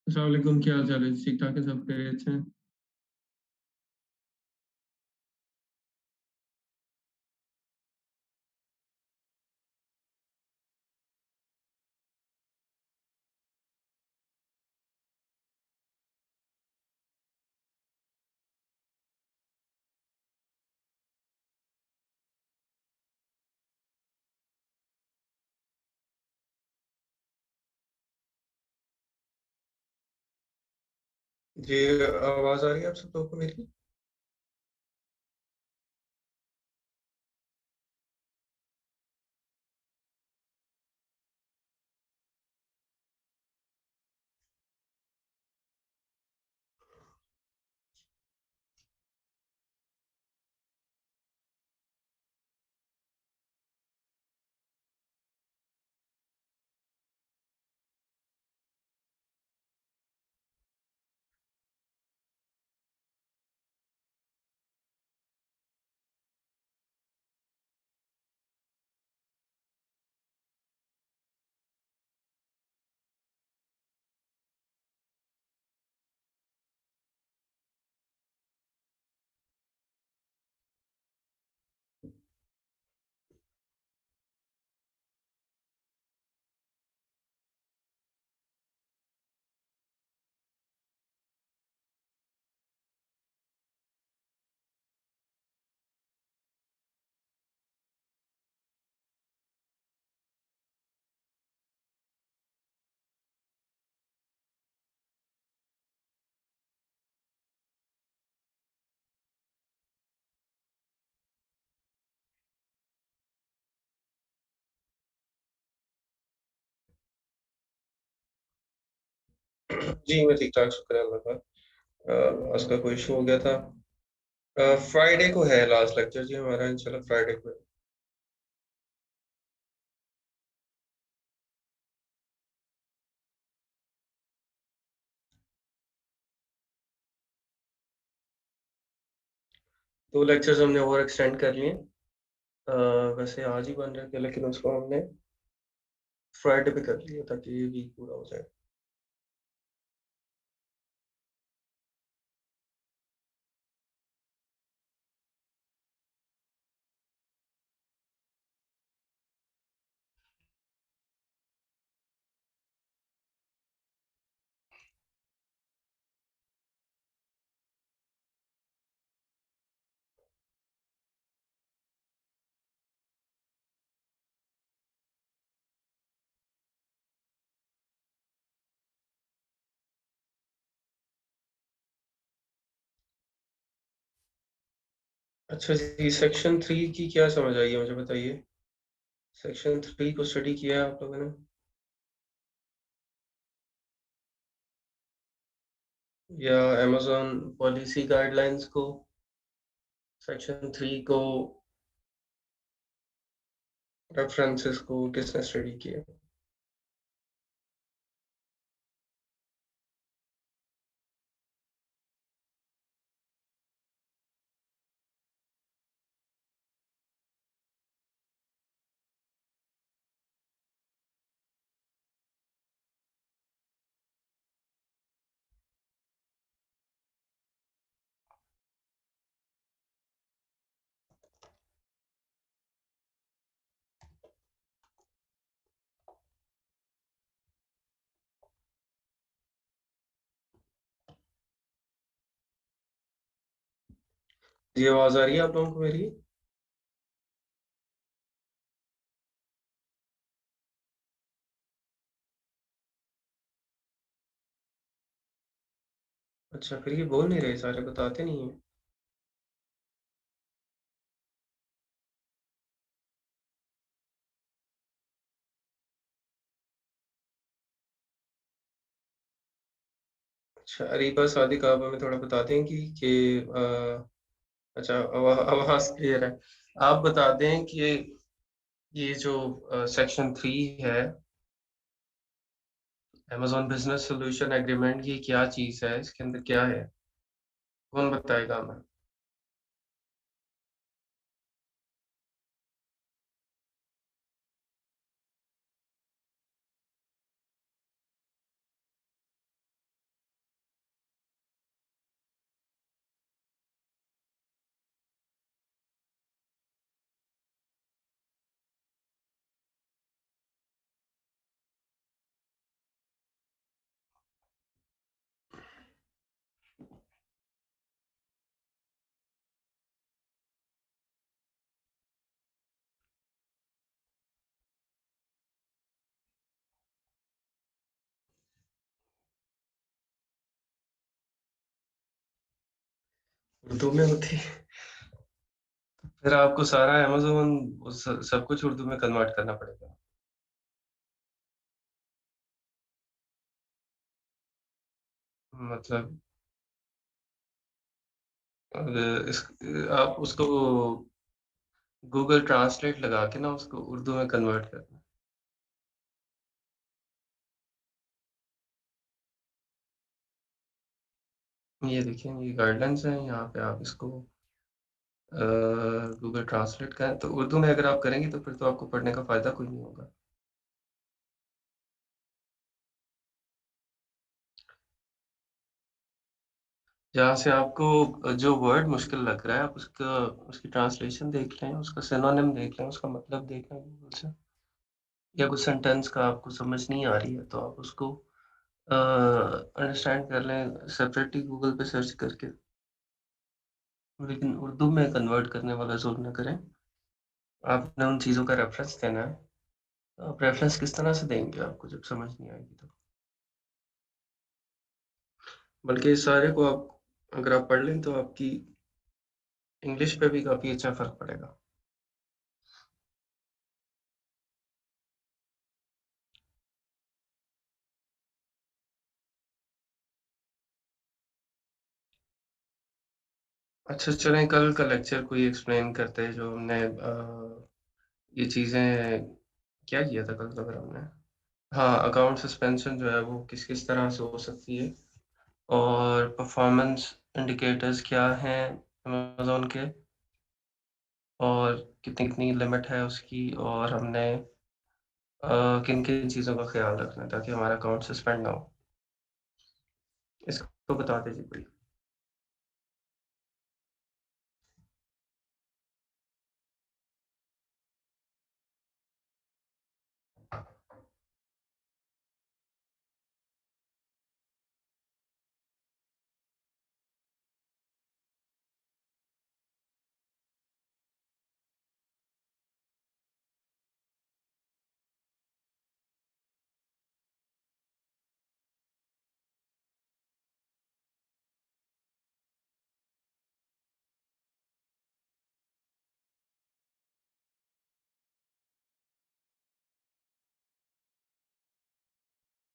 अस्सलाम वालेकुम, क्या हाल चाल है? ठीक ठाक है, सब खैरियत से हैं? जी, आवाज़ आ रही है आप सब लोगों को मेरी? जी, मैं ठीक-ठाक, शुक्र है अल्लाह का। आज का कोई इशू हो गया था। फ्राइडे को है लास्ट लेक्चर जी हमारा, इंशाल्लाह फ्राइडे को है। दो लेक्चर्स हमने और एक्सटेंड कर लिए। वैसे आज ही बन रहे थे, लेकिन उसको हमने फ्राइडे पे कर लिया ताकि ये वीक पूरा हो जाए। अच्छा जी, सेक्शन 3 की क्या समझ आई है मुझे बताइए? सेक्शन 3 को स्टडी किया है आप लोगों ने? या अमेज़न पॉलिसी गाइडलाइंस को, सेक्शन 3 को, रेफरेंसेस को किसने स्टडी किया? जी, आवाज़ आ रही है आप लोगों को मेरी? अच्छा, फिर ये बोल नहीं रहे सारे, बताते नहीं हैं। अच्छा, अरीबा सादिक, आप हमें थोड़ा बता दें कि अच्छा, आवाज़ क्लियर है। आप बता दें कि ये जो सेक्शन 3 है, अमेज़न बिज़नेस सॉल्यूशन एग्रीमेंट, ये क्या चीज़ है? इसके अंदर क्या है? कौन बताएगा हमें? उर्दू में होती है। फिर आपको सारा अमेज़न सब कुछ उर्दू में कन्वर्ट करना पड़ेगा। मतलब इस आप उसको गूगल ट्रांसलेट लगा के ना उसको उर्दू में कन्वर्ट करना। ये देखिए ये गाइडलाइंस हैं, यहाँ पे आप इसको गूगल ट्रांसलेट करें तो उर्दू में अगर आप करेंगी तो फिर तो आपको पढ़ने का फ़ायदा कोई नहीं होगा। जहाँ से आपको जो वर्ड मुश्किल लग रहा है आप उसका उसकी ट्रांसलेशन देख लें, उसका सिनोनिम देख लें, उसका मतलब देख लें गूगल से। या कुछ सेंटेंस का आपको समझ नहीं आ रही है तो आप उसको अंडरस्टैंड कर लें सेपरेटली गूगल पे सर्च करके। लेकिन उर्दू में कन्वर्ट करने वाला ज़रूर ना करें। आपने उन चीज़ों का रेफ़रेंस देना है। तो आप रेफ़रेंस किस तरह से देंगे आपको जब समझ नहीं आएगी तो? बल्कि इस सारे को आप अगर आप पढ़ लें तो आपकी इंग्लिश पे भी काफ़ी अच्छा फ़र्क पड़ेगा। अच्छा चलें कल का लेक्चर कोई एक्सप्लेन करते हैं जो हमने ये चीज़ें क्या किया था कल तो फिर हमने? हाँ, अकाउंट सस्पेंशन जो है वो किस-किस तरह से हो सकती है और परफ़ॉर्मेंस इंडिकेटर्स क्या हैं अमेज़न के और कितनी-कितनी लिमिट है उसकी और हमने किन-किन चीज़ों का ख़्याल रखना है ताकि हमारा अकाउंट सस्पेंड ना हो? इसको बता दीजिए कोई।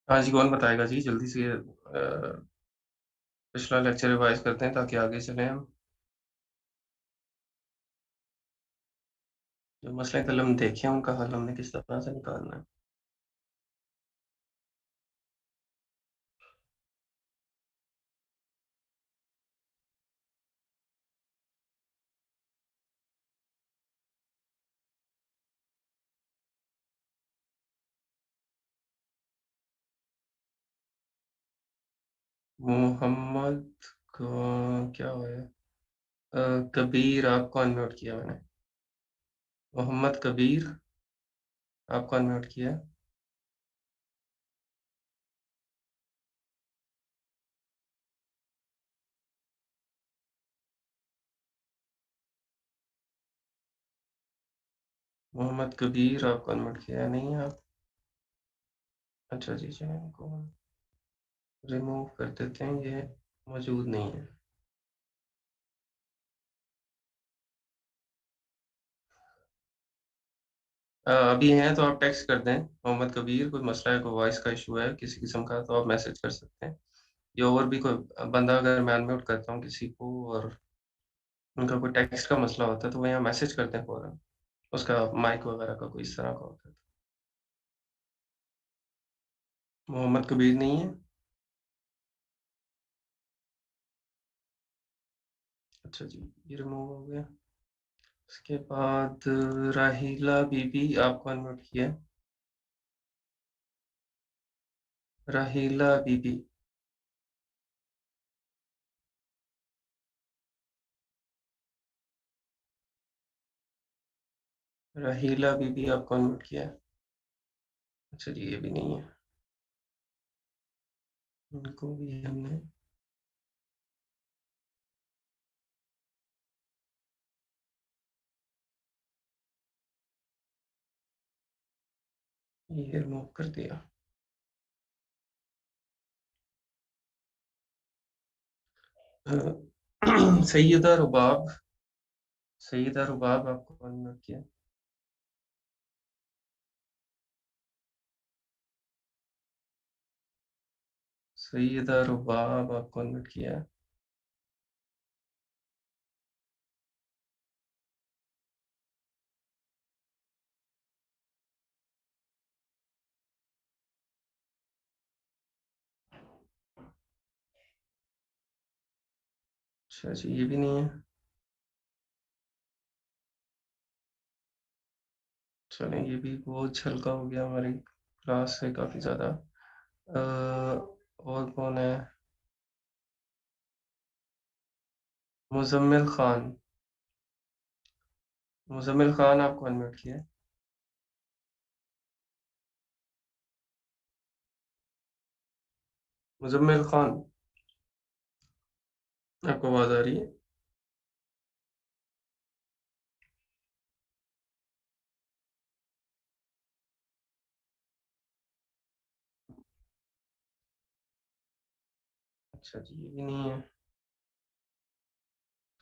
हाँ जी, कौन बताएगा जी? जल्दी से पिछला लेक्चर रिवाइज़ करते हैं ताकि आगे चलें हम। जो मसले कल हम देखे हैं उनका हल हमने किस तरह से निकालना है। मोहम्मद का क्या हुआ है? कबीर आपको अनम्यूट किया मैंने। मोहम्मद कबीर आपको अनम्यूट किया है। मोहम्मद कबीर आपको अनम्यूट किया है नहीं आप? अच्छा जी, चलिए इनको रिमूव कर देते हैं, ये मौजूद नहीं है। अभी हैं तो आप टेक्स्ट कर दें, मोहम्मद कबीर कोई मसला है, कोई वॉइस का इश्यू है किसी किस्म का तो आप मैसेज कर सकते हैं। या और भी कोई बंदा अगर मैं अनम्यूट करता हूँ किसी को और उनका कोई टेक्स्ट का मसला होता है तो वो यहाँ मैसेज करते हैं फ़ौरन, उसका माइक वगैरह का कोई इस तरह का होता है। मोहम्मद कबीर नहीं है? अच्छा जी, ये रिमूव हो गया। उसके बाद राहीला बीबी आपको अनम्यूट किया है। राहीला बीबी, राहीला बीबी आपको अनम्यूट किया है। अच्छा जी, ये भी नहीं है। उनको भी हमने ये रिमूव कर दिया। सैयदा रुबाब, सैयदा रुबाब आपको कौन किया? सैयदा रुबाब आपको अनम्यूट किया है। अच्छा जी, ये भी नहीं है। चलें, ये भी बोझ हल्का हो गया हमारी क्लास से काफ़ी ज़्यादा। और कौन है? मुज़म्मिल खान, मुज़म्मिल खान आपको अनम्यूट किया है। मुज़म्मिल खान, आपको आवाज़ आ रही है? अच्छा जी, ये भी नहीं है।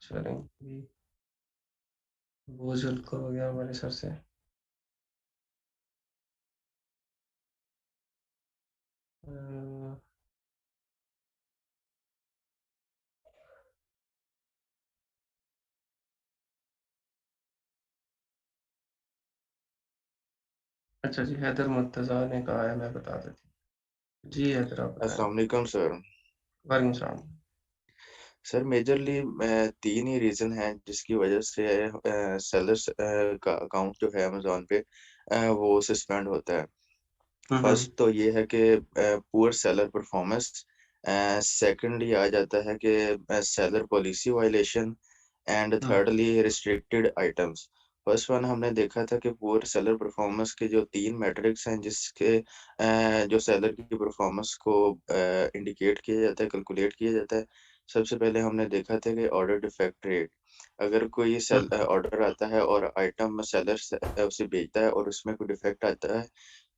चलें, ये बोझ हल्का हो गया हमारे सर से। अ, अच्छा जी, हैदर मुर्तज़ा ने कहा है, मैं बता देती हूँ। जी हैदर, आप बताएँ। अस्सलाम वालेकुम सर। वालेकुम सलाम। सर मेजरली 3 ही रीज़न हैं जिसकी वज़ह से सेलर्स का अकाउंट जो है अमेज़न पे वो सस्पेंड होता है। हुँ, फर्स्ट हुँ। तो ये है कि पुअर सेलर परफॉर्मेंस, सेकंड ये आ जाता है कि seller policy violation and hmm, thirdly restricted items. First one हमने देखा था कि पुअर सेलर परफॉर्मेंस के जो 3 मैट्रिक्स हैं जिसके जो सेलर की परफॉर्मेंस को इंडिकेट किया जाता है, कैलकुलेट किया जाता है। सबसे पहले हमने देखा था कि ऑर्डर डिफेक्ट रेट। अगर कोई हुँ, ऑर्डर आता है और आइटम सेलर उसे भेजता है और उसमें कोई डिफेक्ट आता है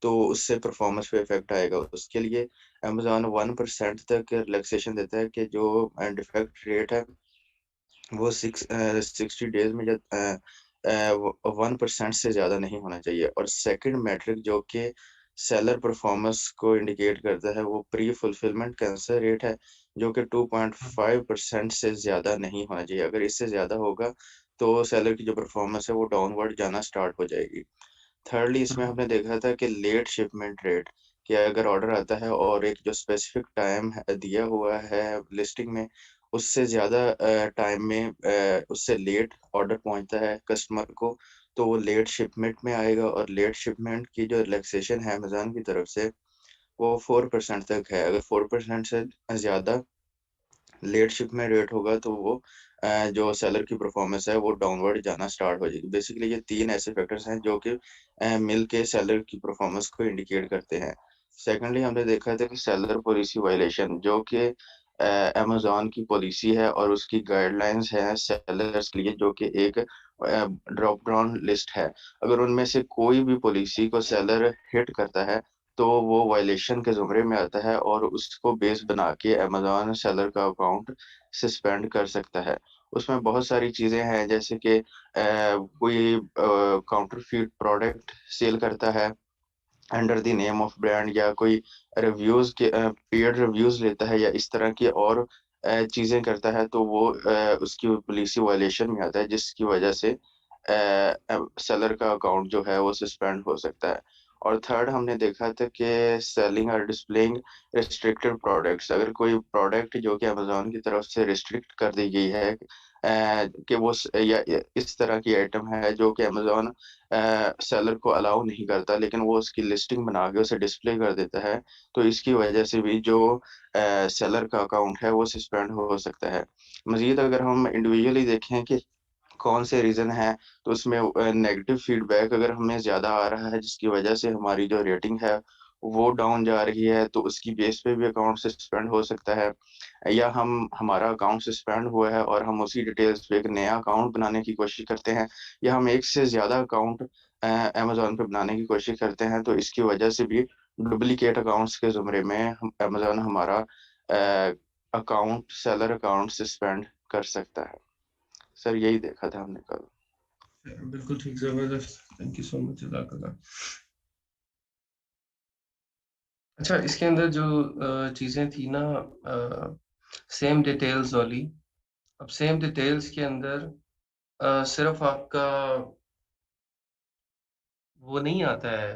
तो उससे परफ़ॉर्मेंस पे इफ़ेक्ट आएगा। उसके लिए अमेज़न 1% तक रिलैक्सेशन देता है कि जो डिफेक्ट रेट है वो 60 डेज़ में जब 1% से ज़्यादा नहीं होना चाहिए। और सेकंड मैट्रिक जो कि सेलर परफ़ॉर्मेंस को इंडिकेट करता है वो प्री फुलफिलमेंट कैंसल रेट है, जो कि हुँ, 2.5% से ज़्यादा नहीं होना चाहिए। अगर इससे ज़्यादा होगा तो सेलर की जो परफ़ॉर्मेंस है वो डाउनवर्ड जाना स्टार्ट हो जाएगी। थर्डली इसमें हुँ, हमने देखा था कि लेट शिपमेंट रेट, कि अगर ऑर्डर आता है और एक जो स्पेसिफिक टाइम दिया हुआ है लिस्टिंग में, उससे ज़्यादा टाइम में उससे लेट ऑर्डर पहुँचता है कस्टमर को, तो वो लेट शिपमेंट में आएगा। और लेट शिपमेंट की जो रिलैक्सेशन है अमेज़न की तरफ से, वो 4% तक है। अगर 4% से ज़्यादा लेट शिपमेंट रेट होगा तो वो जो सेलर की परफॉर्मेंस है वो डाउनवर्ड जाना स्टार्ट हो जाएगी। बेसिकली ये 3 ऐसे फैक्टर्स हैं जो कि मिल के सेलर की परफॉर्मेंस को इंडिकेट करते हैं। सेकंडली हमने देखा था कि सेलर पॉलिसी वायलेशन, जो कि अमेज़न की पॉलिसी है और उसकी गाइडलाइंस है सेलर्स के लिए, जो कि एक ड्रॉप डाउन लिस्ट है। अगर उनमें से कोई भी पॉलिसी को सेलर हिट करता है तो वो वायलेशन के ज़ुमरे में आता है और उसको बेस बना के अमेज़न सेलर का अकाउंट सस्पेंड कर सकता है। उसमें बहुत सारी चीज़ें हैं जैसे कि कोई काउंटरफीट प्रोडक्ट सेल करता है under the name of brand, या कोई रिव्यूज़ के पेड रिव्यूज़ लेता है या इस तरह की और चीज़ें करता है, तो वो उसकी पॉलिसी वायलेशन में आता है, जिसकी वजह से सेलर का अकाउंट जो है वो सस्पेंड हो सकता है। और थर्ड हमने देखा था कि सेलिंग और डिस्प्लेइंग रिस्ट्रिक्टेड प्रोडक्ट्स, अगर कोई प्रोडक्ट जो कि अमेज़न की तरफ से रिस्ट्रिक्ट कर दी गई है कि वो या इस तरह की आइटम है जो कि अमेज़न सेलर को अलाउ नहीं करता, लेकिन वो उसकी लिस्टिंग बना के उसे डिस्प्ले कर देता है, तो इसकी वजह से भी जो सेलर का अकाउंट है वो सस्पेंड हो सकता है। मज़ीद अगर हम इंडिविजुअली देखें कि कौन से रीज़न हैं, तो उसमें नेगेटिव फीडबैक अगर हमें ज़्यादा आ रहा है, जिसकी वजह से हमारी जो रेटिंग है, वो डाउन जा रही है, तो उसकी बेस पे भी अकाउंट सस्पेंड हो सकता है। या हमारा अकाउंट सस्पेंड हुआ है और हम उसी डिटेल्स पे एक नया अकाउंट बनाने की कोशिश करते हैं, या हम एक से ज़्यादा अकाउंट अमेज़न पे बनाने की कोशिश करते हैं, तो इसकी वजह से भी डुप्लिकेट अकाउंट्स के ज़ुमरे में हम अमेज़न हमारा अकाउंट सेलर अकाउंट सस्पेंड कर सकता है। सर यही देखा था हमने कल। बिल्कुल ठीक, ज़बरदस्त, थैंक यू सो मच, जज़ाकल्लाह। अच्छा, इसके अंदर जो चीज़ें थी ना सेम डिटेल्स वाली, अब सेम डिटेल्स के अंदर सिर्फ़ आपका वो नहीं आता है,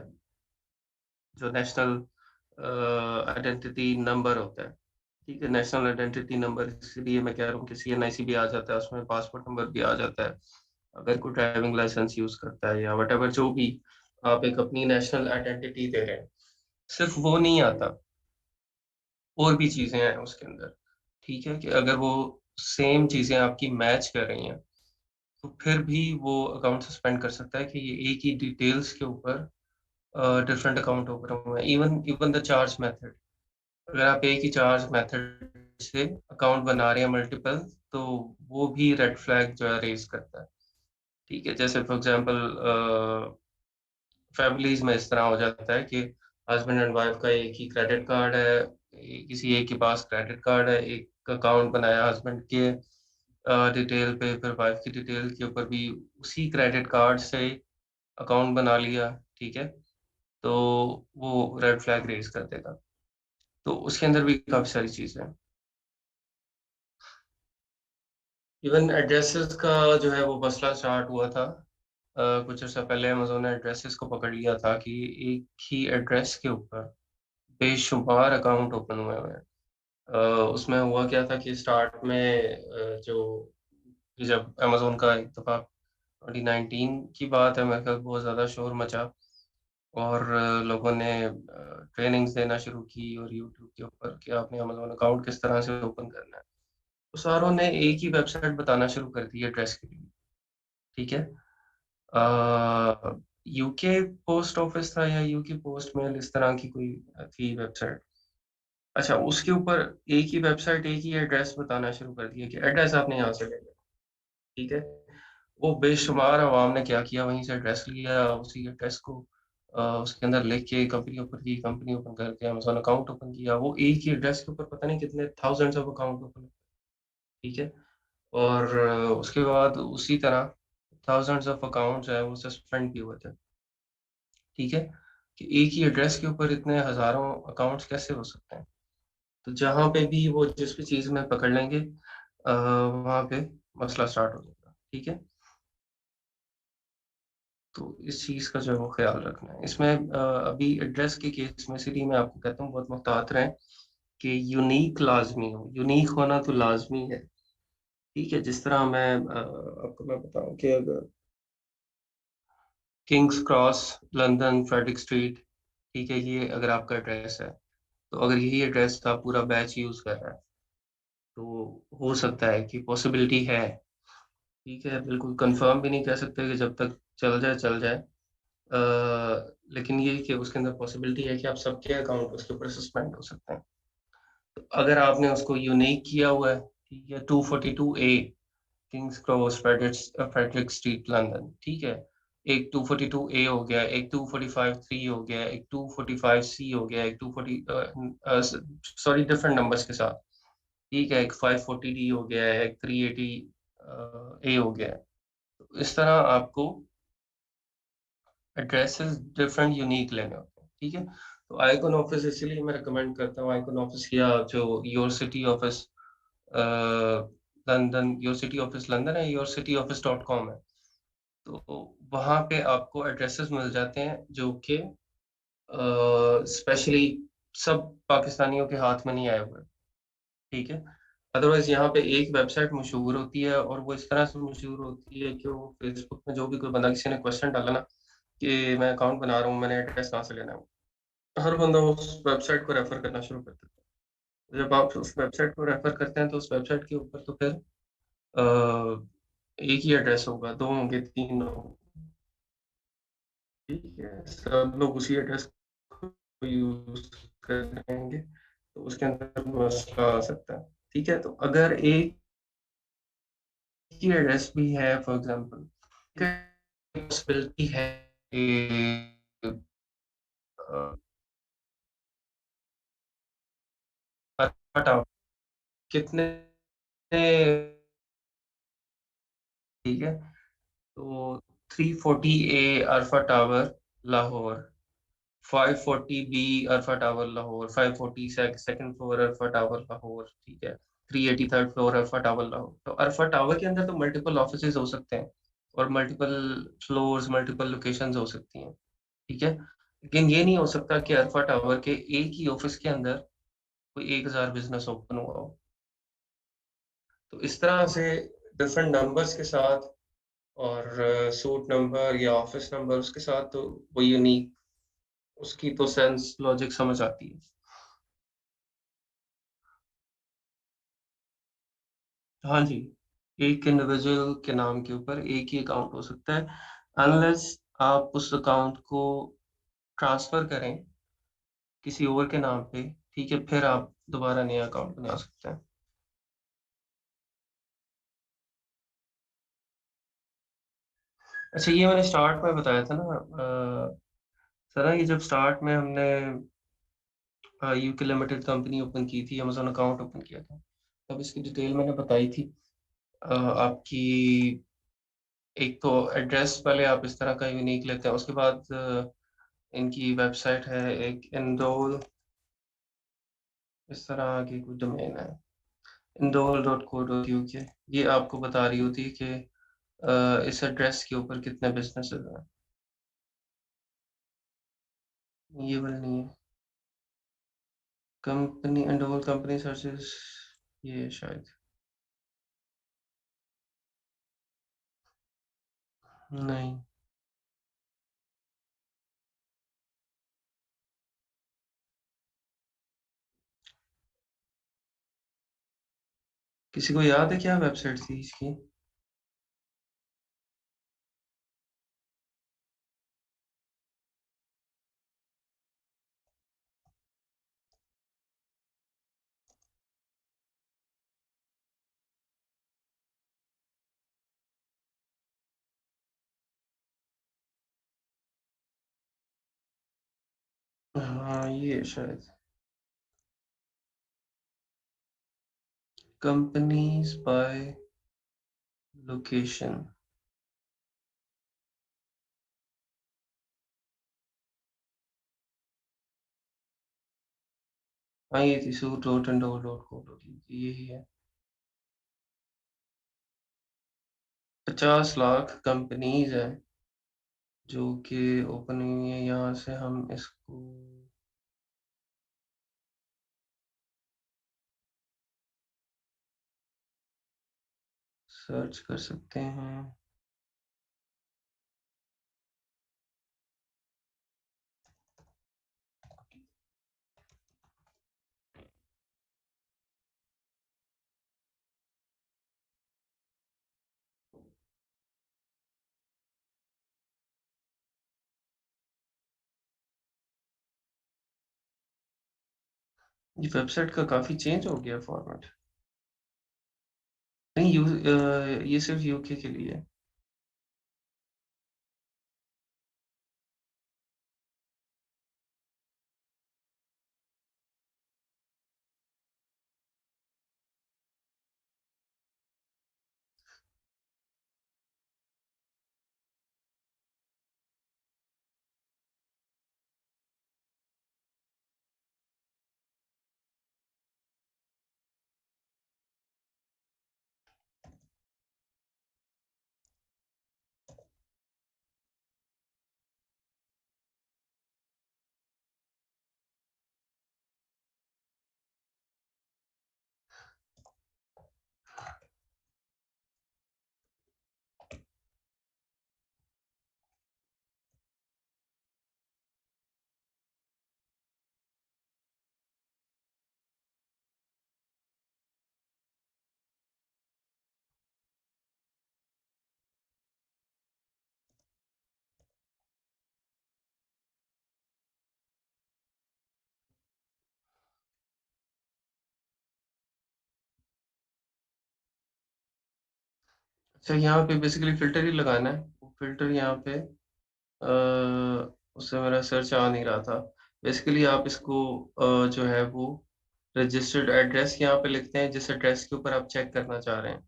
जो नेशनल आइडेंटिटी नंबर होता है, ठीक है? नेशनल आइडेंटिटी नंबर, इसलिए मैं कह रहा हूँ कि सीएनआईसी भी आ जाता है, उसमें पासपोर्ट नंबर भी आ जाता है। अगर कोई ड्राइविंग लाइसेंस यूज़ करता है या व्हाटएवर जो भी आप एक अपनी नेशनल आइडेंटिटी दे रहे हैं, सिर्फ़ वो नहीं आता, और भी चीज़ें हैं उसके अंदर, ठीक है? कि अगर वो सेम चीज़ें आपकी मैच कर रही हैं, तो फिर भी वो अकाउंट सस्पेंड कर सकता है कि ये एक ही डिटेल्स के ऊपर डिफरेंट अकाउंट ओपन हुए हैं। Even even the charge method, अगर आप एक ही चार्ज मेथड से अकाउंट बना रहे हैं मल्टीपल, तो वो भी रेड फ्लैग जो है रेज़ करता है, ठीक है? जैसे फॉर एग्ज़ाम्पल फैमिलीज़ में इस तरह हो जाता है कि हस्बैंड एंड वाइफ का एक ही क्रेडिट कार्ड है, किसी एक के पास क्रेडिट कार्ड है, एक अकाउंट बनाया हस्बैंड के डिटेल पे, फिर वाइफ की डिटेल के ऊपर भी उसी क्रेडिट कार्ड से अकाउंट बना लिया, ठीक है? तो वो रेड फ्लैग रेज़ कर देगा। तो उसके अंदर भी काफ़ी सारी चीज़ें हैं। इवन एड्रेसेस का जो है वो मसला स्टार्ट हुआ था। कुछ अर्सा पहले अमेज़न ने एड्रेसेस को पकड़ लिया था कि एक ही एड्रेस के ऊपर बेशुमार अकाउंट ओपन हुए हुए हैं। उसमें हुआ क्या था कि स्टार्ट में जो कि जब अमेज़न का एक दफ़ा 2019 की बात है, मेरे ख्याल बहुत ज़्यादा शोर मचा और लोगों ने ट्रेनिंग्स देना शुरू की और यूट्यूब के ऊपर कि आपने अमेज़न अकाउंट किस तरह से ओपन करना है। तो सारों ने एक ही वेबसाइट बताना शुरू कर दी एड्रेस के लिए, ठीक है? यूके पोस्ट ऑफिस था या यूके पोस्ट मेल, इस तरह की कोई थी वेबसाइट। अच्छा, उसके ऊपर एक ही वेबसाइट, एक ही एड्रेस बताना शुरू कर दिया कि एड्रेस आपने यहाँ से ले लेना, ठीक है? वो बेशुमार अवाम ने क्या किया, वहीं से एड्रेस लिया, उसी एड्रेस को उसके अंदर लिख के कंपनी ओपन की, कंपनी ओपन करके अमेज़न अकाउंट ओपन किया। वो एक ही एड्रेस के ऊपर पता नहीं कितने थाउज़ेंड्स ऑफ अकाउंट ओपन, ठीक है? और उसके बाद उसी तरह थाउज़ेंड्स ऑफ अकाउंट जो है वो सस्पेंड भी हुए थे, ठीक है? कि एक ही एड्रेस के ऊपर इतने हज़ारों अकाउंट्स कैसे हो सकते हैं? तो जहाँ पे भी वो जिस भी चीज़ में पकड़ लेंगे वहाँ पे मसला स्टार्ट हो जाएगा, ठीक है? तो इस चीज़ का जो है वो ख़्याल रखना है। इसमें अभी एड्रेस के केस में इसीलिए मैं आपको कहता हूँ बहुत मुहतात रहें कि यूनीक लाज़मी हो, यूनीक होना तो लाज़मी है, ठीक है? जिस तरह मैं आपको मैं बताऊँ कि अगर kings cross, London, Frederick street, ठीक है? ये अगर आपका एड्रेस है, तो अगर यही एड्रेस का पूरा बैच यूज़ कर रहा है, तो हो सकता है कि पॉसिबिलिटी है, ठीक है? बिल्कुल कन्फर्म भी नहीं कह सकते कि जब तक चल जाए, चल जाए। लेकिन ये है कि उसके अंदर पॉसिबिलिटी है कि आप सबके अकाउंट उसके ऊपर सस्पेंड हो सकते हैं। तो अगर आपने उसको यूनीक किया हुआ है, ठीक है? 242 A King's Cross Frederick Street London, ठीक है? एक 242 ए हो गया, एक 245 3 हो गया, एक 245 सी हो गया, एक 240 सॉरी डिफरेंट नंबर्स के साथ, ठीक है? एक 540 डी हो गया है, एक 380 ए हो गया है। तो इस तरह आपको एड्रेसेस डिफरेंट यूनिक लेने होते हैं, ठीक है? तो आइकॉन ऑफिस इसीलिए मैं रिकमेंड करता हूँ आइकॉन ऑफिस या जो your city office London, your city office London है, your city office dot com है। तो वहाँ पे आपको एड्रेसेस मिल जाते हैं जो कि स्पेशली सब पाकिस्तानियों के हाथ में नहीं आए हुए, ठीक है? अदरवाइज़ यहाँ पे एक वेबसाइट मशहूर होती है और वो इस तरह से मशहूर होती है कि वो फेसबुक में जो भी कोई बंदा किसी ने क्वेश्चन डाला ना कि मैं अकाउंट बना रहा हूँ, मैंने एड्रेस कहाँ से लेना है? हर बंदा उस वेबसाइट को रेफ़र करना शुरू कर देता है। जब आप उस वेबसाइट को रेफ़र करते हैं तो उस वेबसाइट के ऊपर तो फिर एक ही एड्रेस होगा, 2 होंगे, 3 होंगे, ठीक है? सब लोग उसी एड्रेस को यूज़ करेंगे, तो उसके अंदर मसला आ सकता है, ठीक है? तो अगर एक ही एड्रेस भी है फॉर एग्ज़ाम्पल, पॉसिबिलिटी है कि अ, कितने ठीक है? तो 340A alpha tower Lahore, 540B alpha tower Lahore, 540 second floor alpha tower Lahore, ठीक है? 380 third floor alpha tower Lahore. तो अल्फा टावर के अंदर तो मल्टीपल ऑफिसेज हो सकते हैं और मल्टीपल फ्लोर्स, मल्टीपल लोकेशंस हो सकती हैं, ठीक है? लेकिन ये नहीं हो सकता कि अल्फा टावर के एक ही ऑफिस के अंदर कोई 1000 बिजनेस ओपन हुआ हो। तो इस तरह से डिफरेंट नंबर्स के साथ और सूट नंबर या ऑफिस नंबर उसके साथ तो वो यूनिक उसकी तो सेंस लॉजिक समझ आती है। हाँ जी, एक इंडिविजुअल के नाम के ऊपर एक ही अकाउंट हो सकता है अनलेस आप उस अकाउंट को ट्रांसफर करें किसी और के नाम पे, ठीक है? फिर आप दोबारा नया अकाउंट बना सकते हैं। अच्छा, ये मैंने स्टार्ट में बताया था ना सर, ये जब स्टार्ट में हमने यूके लिमिटेड कंपनी ओपन की थी, अमेज़न अकाउंट ओपन किया था, तब इसकी डिटेल मैंने बताई थी। आपकी एक तो एड्रेस पहले आप इस तरह का यूनिक लेते हैं, उसके बाद इनकी वेबसाइट है एक इंदौल, इस तरह की कोई डोमेन है, indol.co.uk। ये आपको बता रही होती है कि इस एड्रेस के ऊपर कितने बिज़नेसेस हैं। ये वाली नहीं है। कंपनी इंडोल कंपनी सर्चेस, ये शायद नहीं। किसी को याद है क्या वेबसाइट थी इसकी? हाँ, ये शायद कंपनीज बाय लोकेशन। हाँ, ये थी su.indol.co.uk, यही है। 50 लाख कंपनीज हैं जो कि ओपन हुई है। यहाँ से हम इसको सर्च कर सकते हैं। ये वेबसाइट का काफी चेंज हो गया फॉर्मेट। नहीं, ये सिर्फ यूके के लिए है। अच्छा, यहाँ पे बेसिकली फ़िल्टर ही लगाना है। वो फ़िल्टर यहाँ पे उससे मेरा सर्च आ नहीं रहा था। बेसिकली आप इसको जो है वो रजिस्टर्ड एड्रेस यहाँ पे लिखते हैं जिस एड्रेस के ऊपर आप चेक करना चाह रहे हैं,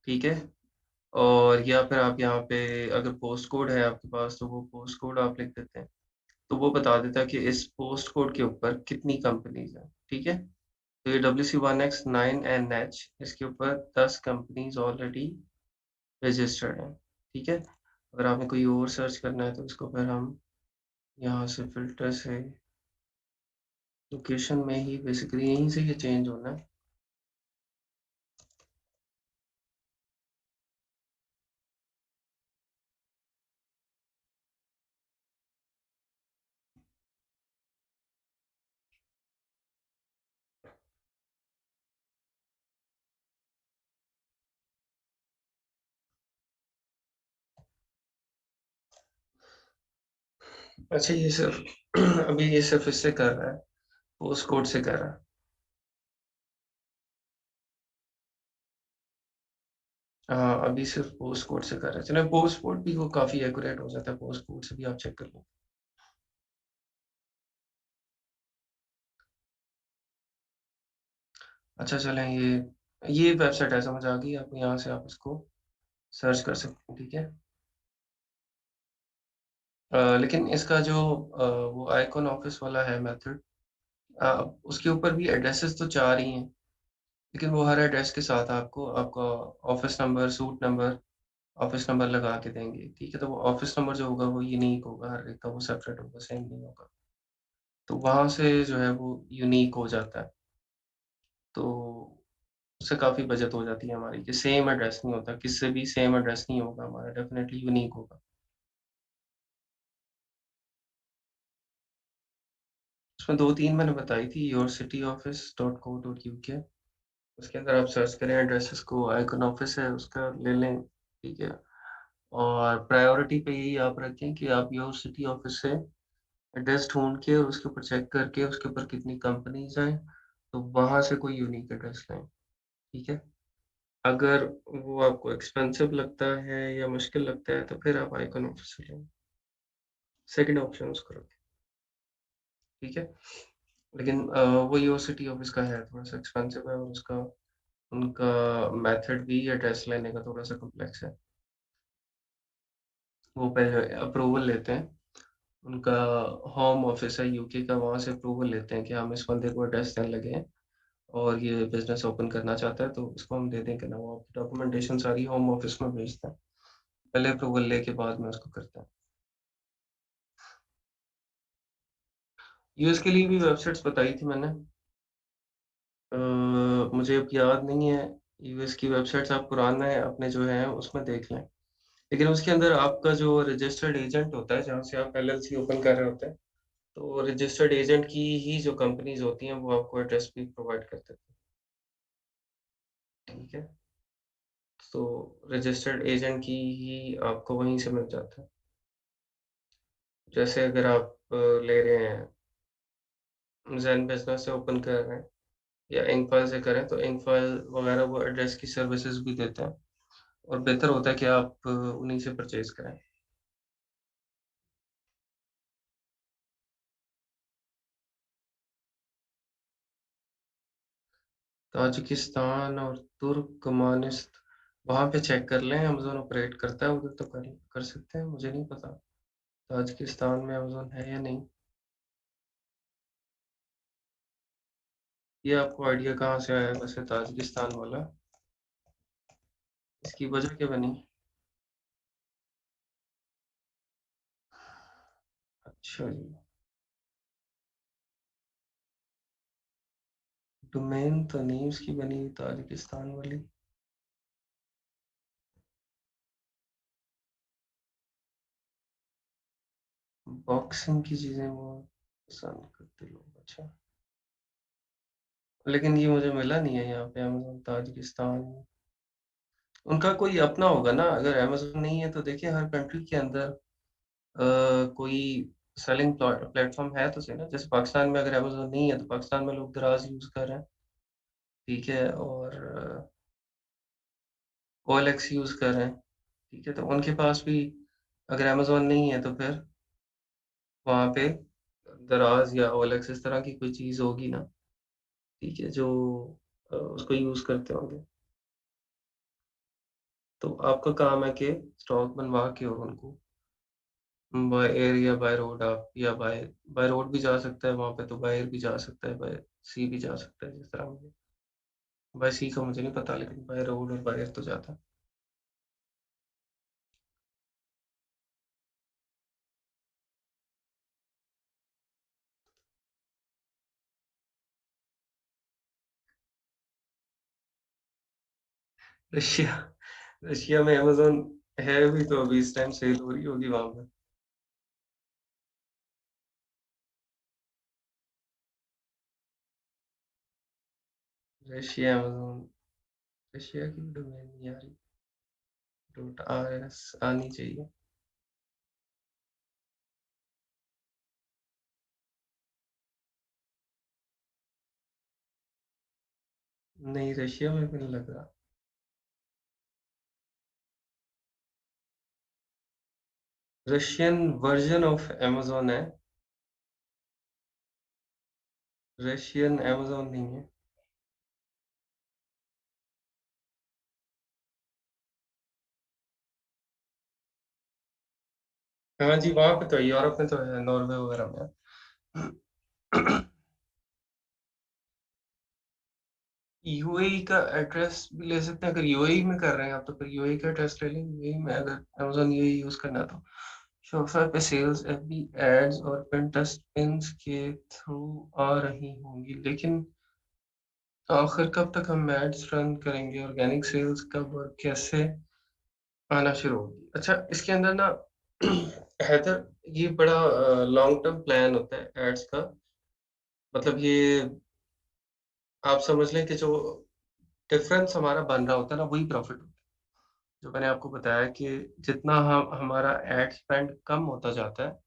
ठीक है? और या फिर आप यहाँ पे अगर पोस्ट कोड है आपके पास तो वो पोस्ट कोड आप लिख देते हैं। तो वो बता देता है कि इस पोस्ट कोड के ऊपर कितनी कंपनीज़ हैं, ठीक है? तो ये WC1X9NH इसके ऊपर 10 कंपनीज़ ऑलरेडी रजिस्टर्ड हैं, ठीक है? अगर आपने कोई और सर्च करना है तो इसको फिर हम यहाँ से फ़िल्टर से लोकेशन में ही बेसिकली यहीं से ये चेंज होना है। अच्छा ये सिर्फ़ अभी ये सिर्फ़ इससे कर रहा है, पोस्ट कोड से कर रहा है। हाँ, अभी सिर्फ़ पोस्ट कोड से कर रहा है। चलें पोस्ट कोड भी वो काफ़ी एक्यूरेट हो जाता है, पोस्ट कोड से भी आप चेक कर लो। अच्छा चलें ये वेबसाइट है समझ आ गई आपको, यहाँ से आप इसको सर्च कर सकते हैं, ठीक है? लेकिन इसका जो वो आइकॉन ऑफिस वाला है मेथड उसके ऊपर भी एड्रेसेस तो 4 ही हैं, लेकिन वो हर एड्रेस के साथ आपको आपका office number, suit number, office number लगा के देंगे, ठीक है? तो वो ऑफिस नंबर जो होगा वो यूनीक होगा, हर एक का वो सेपरेट होगा, सेम नहीं होगा। तो वहाँ से जो है वो यूनीक हो जाता है, तो उससे काफ़ी बचत हो जाती है हमारी कि सेम एड्रेस नहीं होता, किससे भी सेम एड्रेस नहीं होगा हमारा, डेफ़िनेटली यूनीक होगा। उसमें 2-3 मैंने बताई थी yourcityoffice.co.uk उसके अंदर आप सर्च करें एड्रेसेस को, आइकन ऑफिस है उसका ले लें, ठीक है? और प्रायोरिटी पे यही आप रखें कि आप योर सिटी ऑफिस से एड्रेस ढूँढ के और उसके ऊपर चेक करके उसके ऊपर कितनी कंपनीज़ हैं, तो वहाँ से कोई यूनिक एड्रेस लें, ठीक है? अगर वो आपको एक्सपेंसिव लगता है या मुश्किल लगता है तो फिर आप आइकन ऑफिस से लें। सेकंड ऑप्शन उसको रखें, ठीक है? लेकिन वो योर सिटी ऑफिस का है, थोड़ा-सा एक्सपेंसिव है और उसका उनका मेथड भी एड्रेस लेने का थोड़ा-सा कॉम्प्लेक्स है। वो पहले अप्रूवल लेते हैं, उनका होम ऑफिस है यूके का, वहाँ से अप्रूवल लेते हैं कि हम इस बंदे को एड्रेस देने लगे हैं और ये बिज़नेस ओपन करना चाहता है, तो इसको हम दे दें कि ना वो आपकी डॉक्यूमेंटेशन सारी होम ऑफिस में भेजता है। पहले अप्रूवल लेके बाद में उसको करता है। यूएस के लिए भी वेबसाइट्स बताई थी मैंने। अ, मुझे अब याद नहीं है, यूएस की वेबसाइट्स आप पुराने अपने जो हैं उसमें देख लें। लेकिन उसके अंदर आपका जो रजिस्टर्ड एजेंट होता है, जहाँ से आप एलएलसी ओपन कर रहे होते हैं, तो रजिस्टर्ड एजेंट की ही जो कंपनीज़ होती हैं, वो आपको एड्रेस भी प्रोवाइड कर देते हैं, ठीक है? तो रजिस्टर्ड एजेंट की ही आपको वहीं से मिल जाता है। जैसे अगर आप ले रहे हैं, ज़ेन बिज़नेस से ओपन कर रहे हैं या इंकफाइल से करें, तो इंकफाइल वगैरह वो एड्रेस की सर्विसेज़ भी देते हैं और बेहतर होता है कि आप उन्हीं से परचेज़ करें। ताजिकिस्तान और तुर्कमानिस्त वहाँ पे चेक कर लें, अमेज़न ऑपरेट करता है उधर तो कर सकते हैं, मुझे नहीं पता। ताजिकिस्तान में अमेज़न है या नहीं? ये आपको आइडिया कहाँ से आया वैसे ताजिकिस्तान वाला? इसकी वजह क्या बनी? अच्छा जी, डोमेन तो नहीं उसकी बनी ताजिकिस्तान वाली। बॉक्सिंग की चीज़ें वो पसंद करते लोग, अच्छा। लेकिन ये मुझे मिला नहीं है यहाँ पे अमेज़न ताजिकिस्तान। उनका कोई अपना होगा ना, अगर अमेज़न नहीं है तो देखिए हर कंट्री के अंदर कोई सेलिंग प्लेटफ़ॉर्म है तो सही ना, जैसे पाकिस्तान में अगर अमेज़न नहीं है तो पाकिस्तान में लोग दराज़ यूज़ कर रहे हैं, ठीक है? और ओएलएक्स यूज़ कर रहे हैं, ठीक है? तो उनके पास भी अगर अमेज़न नहीं है तो फिर वहाँ पे दराज़ या ओएलएक्स इस तरह की कोई चीज़ होगी ना, ठीक है? जो उसको यूज़ करते होंगे। तो आपका काम है कि स्टॉक बनवा के और उनको बाय एयर या बाय रोड आप या बाय रोड भी जा सकता है वहाँ पे, तो बाय एयर भी जा सकता है, बाय सी भी जा सकता है, जिस तरह मुझे बाय सी का मुझे नहीं पता, लेकिन बाय रोड और बाय एयर तो जाता है। रशिया रशिया में अमेज़न है भी, तो अभी इस टाइम सेल हो रही होगी वहाँ पे। रशिया अमेज़न रशिया की डोमेन नहीं आ रही, .rs आनी चाहिए। नहीं, रशिया में भी नहीं लग रहा। रशियन वर्ज़न ऑफ अमेज़न है, रशियन अमेज़न नहीं है। हाँ जी, वहाँ पे तो है, यूरोप में तो है, नॉर्वे वगैरह में है। यूएई का एड्रेस भी ले सकते हैं, अगर यूएई में कर रहे हैं आप, तो फिर यूएई का एड्रेस ले लें। यूएई में अगर अमेज़न यूएई यूज़ करना है तो शॉपिफ़ाई पे सेल्स एफबी एड्स और पिंटरेस्ट पिन्स के थ्रू आ रही होंगी, लेकिन आखिर कब तक हम एड्स रन करेंगे? ऑर्गेनिक सेल्स कब और कैसे आना शुरू होगी? अच्छा, इसके अंदर ना हैदर, ये बड़ा लॉन्ग टर्म प्लान होता है एड्स का। मतलब ये आप समझ लें कि जो डिफरेंस हमारा बन रहा होता है ना, वही प्रॉफ़िट होता है। जो मैंने आपको बताया कि जितना हम हमारा एड स्पेंड कम होता जाता है,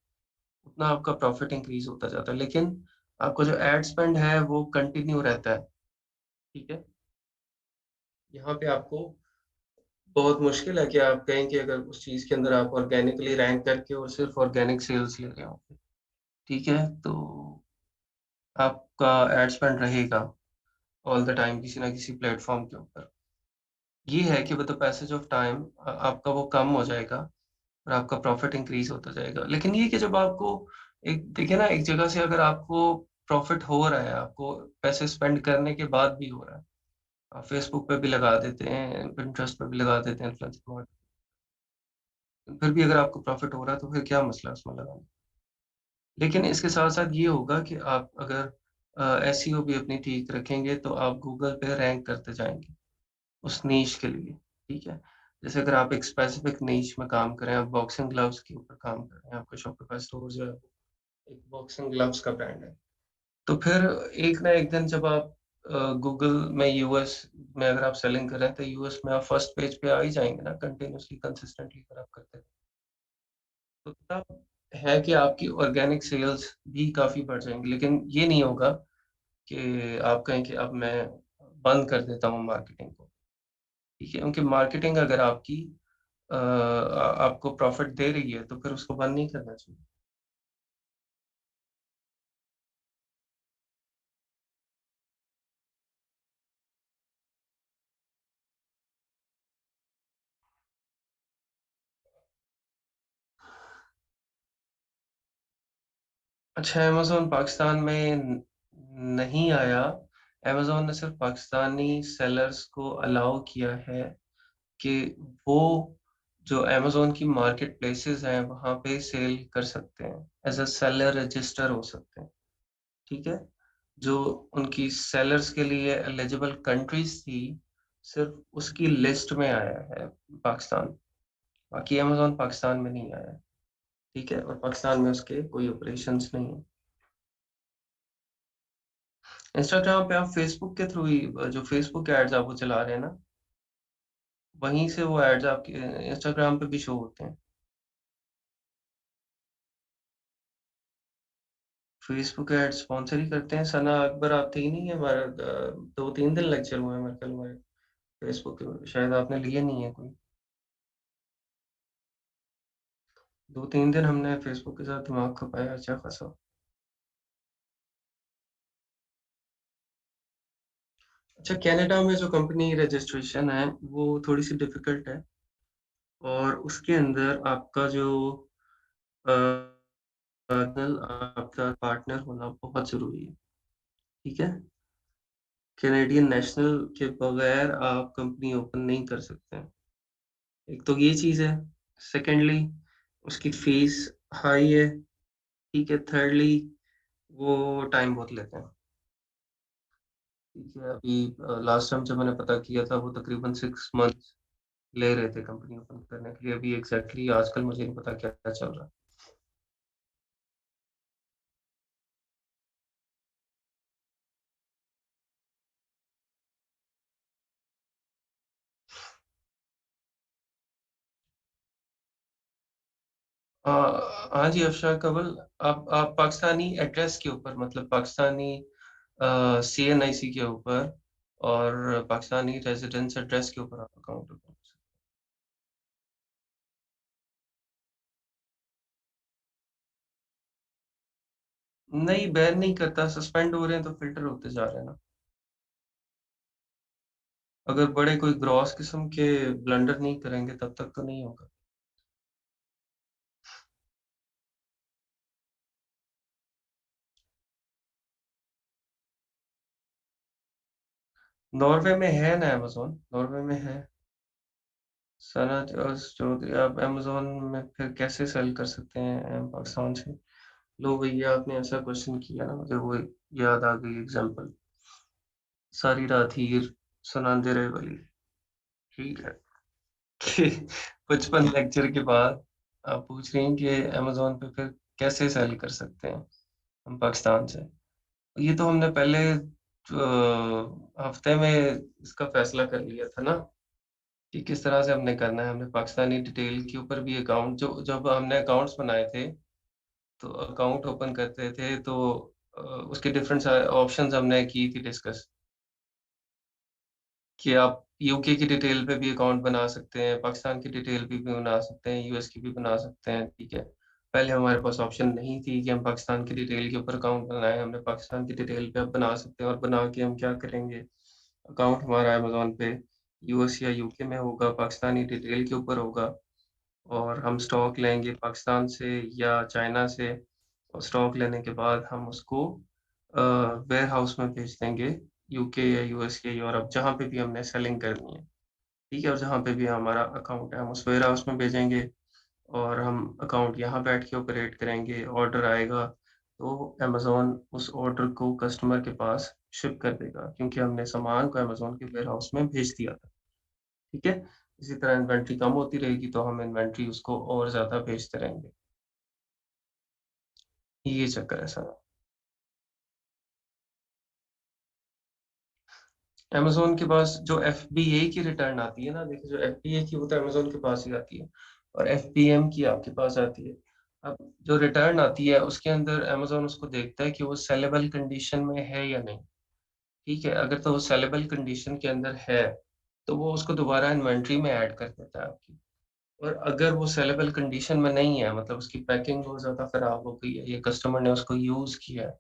उतना आपका प्रॉफ़िट इंक्रीज़ होता जाता है। लेकिन आपका जो एड स्पेंड है, वो कंटिन्यू रहता है, ठीक है? यहाँ पे आपको बहुत मुश्किल है कि आप कहें कि अगर उस चीज़ के अंदर आप ऑर्गेनिकली रैंक करके और सिर्फ़ ऑर्गेनिक सेल्स ले रहे होंगे, ठीक है? तो आपका एड स्पेंड रहेगा ऑल द टाइम किसी न किसी प्लेटफ़ॉर्म के ऊपर। ये है कि with the passage of time आपका वो कम हो जाएगा और आपका प्रॉफ़िट इंक्रीज़ होता जाएगा। लेकिन ये कि जब आपको एक देखिए ना, एक जगह से अगर आपको प्रॉफ़िट हो रहा है, आपको पैसे स्पेंड करने के बाद भी हो रहा है, आप फ़ेसबुक पे भी लगा देते हैं, पिंटरेस्ट पे भी लगा देते हैं, इन्फ्लुएंसर मार्केटिंग, फिर भी अगर आपको प्रॉफ़िट हो रहा है, तो फिर क्या मसला है उसमें लगाने का? लेकिन इसके साथ-साथ ये होगा कि आप अगर एसईओ भी अपनी ठीक रखेंगे, तो आप गूगल पे रैंक करते जाएँगे, उस नीश के लिए, ठीक है? जैसे अगर आप एक स्पेसिफ़िक नीश में काम कर रहे हैं, आप बॉक्सिंग ग्लव्स के ऊपर काम कर रहे हैं, आपका शॉपिफ़ाई स्टोर जो है, एक बॉक्सिंग ग्लव्स का ब्रांड है। तो फिर एक ना एक दिन जब आप गूगल में यूएस में अगर आप सेलिंग कर रहे हैं, तो यूएस में आप फर्स्ट पेज पे आ ही जाएँगे ना, कंटीन्यूअसली, कंसिस्टेंटली अगर आप करते हैं। तो तब है कि आपकी ऑर्गेनिक सेल्स भी काफ़ी बढ़ जाएँगी, लेकिन ये नहीं होगा कि आप कहें कि अब मैं बंद कर देता हूँ मार्केटिंग को, ठीक है? क्योंकि मार्केटिंग अगर आपकी आपको प्रॉफ़िट दे रही है, तो फिर उसको बंद नहीं करना चाहिए। अच्छा, अमेज़न पाकिस्तान में नहीं आया। अमेज़न ने सिर्फ़ पाकिस्तानी सेलर्स को अलाउ किया है कि वो जो अमेज़न की मार्केट प्लेसेस हैं, वहाँ पे सेल कर सकते हैं। एज़ अ सेलर रजिस्टर हो सकते हैं, ठीक है? जो उनकी सेलर्स के लिए एलिजिबल कंट्रीज़ थी, सिर्फ़ उसकी लिस्ट में आया है पाकिस्तान। बाकी अमेज़न पाकिस्तान में नहीं आया है, ठीक है? और पाकिस्तान में उसके कोई ऑपरेशंस नहीं हैं। इंस्टाग्राम पे आप फ़ेसबुक के थ्रू ही जो फ़ेसबुक एड्स आप वो चला रहे हैं ना, वहीं से वो एड्स आपके इंस्टाग्राम पे भी शो होते हैं। फ़ेसबुक एड्स स्पॉन्सर ही करते हैं। सना अकबर आप थे ही नहीं है हमारा 2-3 दिन लेक्चर हुए हैं मेरे ख्याल हमारे फ़ेसबुक के, शायद आपने लिए नहीं है कोई। 2-3 दिन हमने फ़ेसबुक के साथ दिमाग खपाया अच्छा खासा। अच्छा, कनाडा में जो कंपनी रजिस्ट्रेशन है, वो थोड़ी-सी डिफ़िकल्ट है। और उसके अंदर आपका जो आपका पार्टनर होना बहुत ज़रूरी है, ठीक है? कैनेडियन नेशनल के बगैर आप कंपनी ओपन नहीं कर सकते हैं। एक तो ये चीज़ है, सेकेंडली उसकी फीस हाई है, ठीक है? थिर्डली वो टाइम बहुत लेते हैं, ठीक है? अभी लास्ट टाइम जब मैंने पता किया था वो तकरीबन 6 मंथ्स ले रहे थे कंपनी ओपन करने के लिए। अभी एग्ज़ैक्टली आजकल मुझे नहीं पता क्या-क्या चल रहा है। अ, हाँ जी, अफशार कंवल, आप पाकिस्तानी एड्रेस के ऊपर मतलब पाकिस्तानी सीएनआईसी के ऊपर और पाकिस्तानी रेज़िडेंस एड्रेस के ऊपर आप अकाउंट ओपन कर सकते हैं। नहीं, बैन नहीं करता, सस्पेंड हो रहे हैं तो फ़िल्टर होते जा रहे हैं ना। अगर बड़े कोई ग्रॉस किस्म के ब्लंडर नहीं करेंगे तब तक तो नहीं होगा। नॉर्वे में है ना अमेज़न, नॉर्वे में है। सनद जो आप अमेज़न में फिर कैसे सेल कर सकते हैं पाकिस्तान से? लो भैया आपने ऐसा क्वेश्चन किया ना मुझे वो याद आ गई एग्जांपल। सारी रात हीर सुनांदे रहे वली, ठीक है? कि 55 लेक्चर के बाद आप पूछ रही हैं कि अमेज़न पे फिर कैसे सेल कर सकते हैं हम पाकिस्तान से? ये तो हमने पहले हफ्ते में इसका फैसला कर लिया था ना कि किस तरह से हमने करना है। हमने पाकिस्तानी डिटेल के ऊपर भी अकाउंट जो जब हमने अकाउंट्स बनाए थे तो अकाउंट ओपन करते थे तो उसके डिफरेंट ऑप्शंस हमने की थी डिस्कस कि आप यूके की डिटेल पे भी अकाउंट बना सकते हैं, पाकिस्तान की डिटेल पे भी बना सकते हैं, यूएस की भी बना सकते हैं, ठीक है। पहले हमारे पास ऑप्शन नहीं थी कि हम पाकिस्तान की डिटेल के ऊपर अकाउंट बनाएँ, हमने पाकिस्तान की डिटेल पे अब बना सकते हैं और बना के हम क्या करेंगे, अकाउंट हमारा अमेज़न पे यूएस या यूके में होगा, पाकिस्तानी डिटेल के ऊपर होगा और हम स्टॉक लेंगे पाकिस्तान से या चाइना से और स्टॉक लेने के बाद हम उसको वेयरहाउस में भेज देंगे, यूके या यूएस या यूरोप जहाँ पे भी हमने सेलिंग करनी है, ठीक है? और जहाँ पे भी हमारा अकाउंट है हम उस वेयरहाउस में भेजेंगे और हम अकाउंट यहाँ बैठ के ऑपरेट करेंगे, ऑर्डर आएगा तो अमेज़न उस ऑर्डर को कस्टमर के पास शिप कर देगा क्योंकि हमने सामान को अमेज़न के वेयरहाउस में भेज दिया था, ठीक है? इसी तरह इन्वेंटरी कम होती रहेगी तो हम इन्वेंटरी उसको और ज़्यादा भेजते रहेंगे। ये चक्कर है सारा। अमेज़न के पास जो एफबीए की रिटर्न आती है ना, देखिए जो एफबीए की वो तो अमेज़न के पास ही आती है और एफबीएम की आपके पास आती है। अब जो रिटर्न आती है उसके अंदर अमेज़न उसको देखता है कि वो सेलेबल कंडीशन में है या नहीं, ठीक है? अगर तो वो सेलेबल कंडीशन के अंदर है, तो वो उसको दोबारा इन्वेंटरी में ऐड कर देता है आपकी और अगर वो सेलेबल कंडीशन में नहीं है, मतलब उसकी पैकिंग बहुत ज़्यादा खराब हो गई है या कस्टमर ने उसको यूज़ किया है,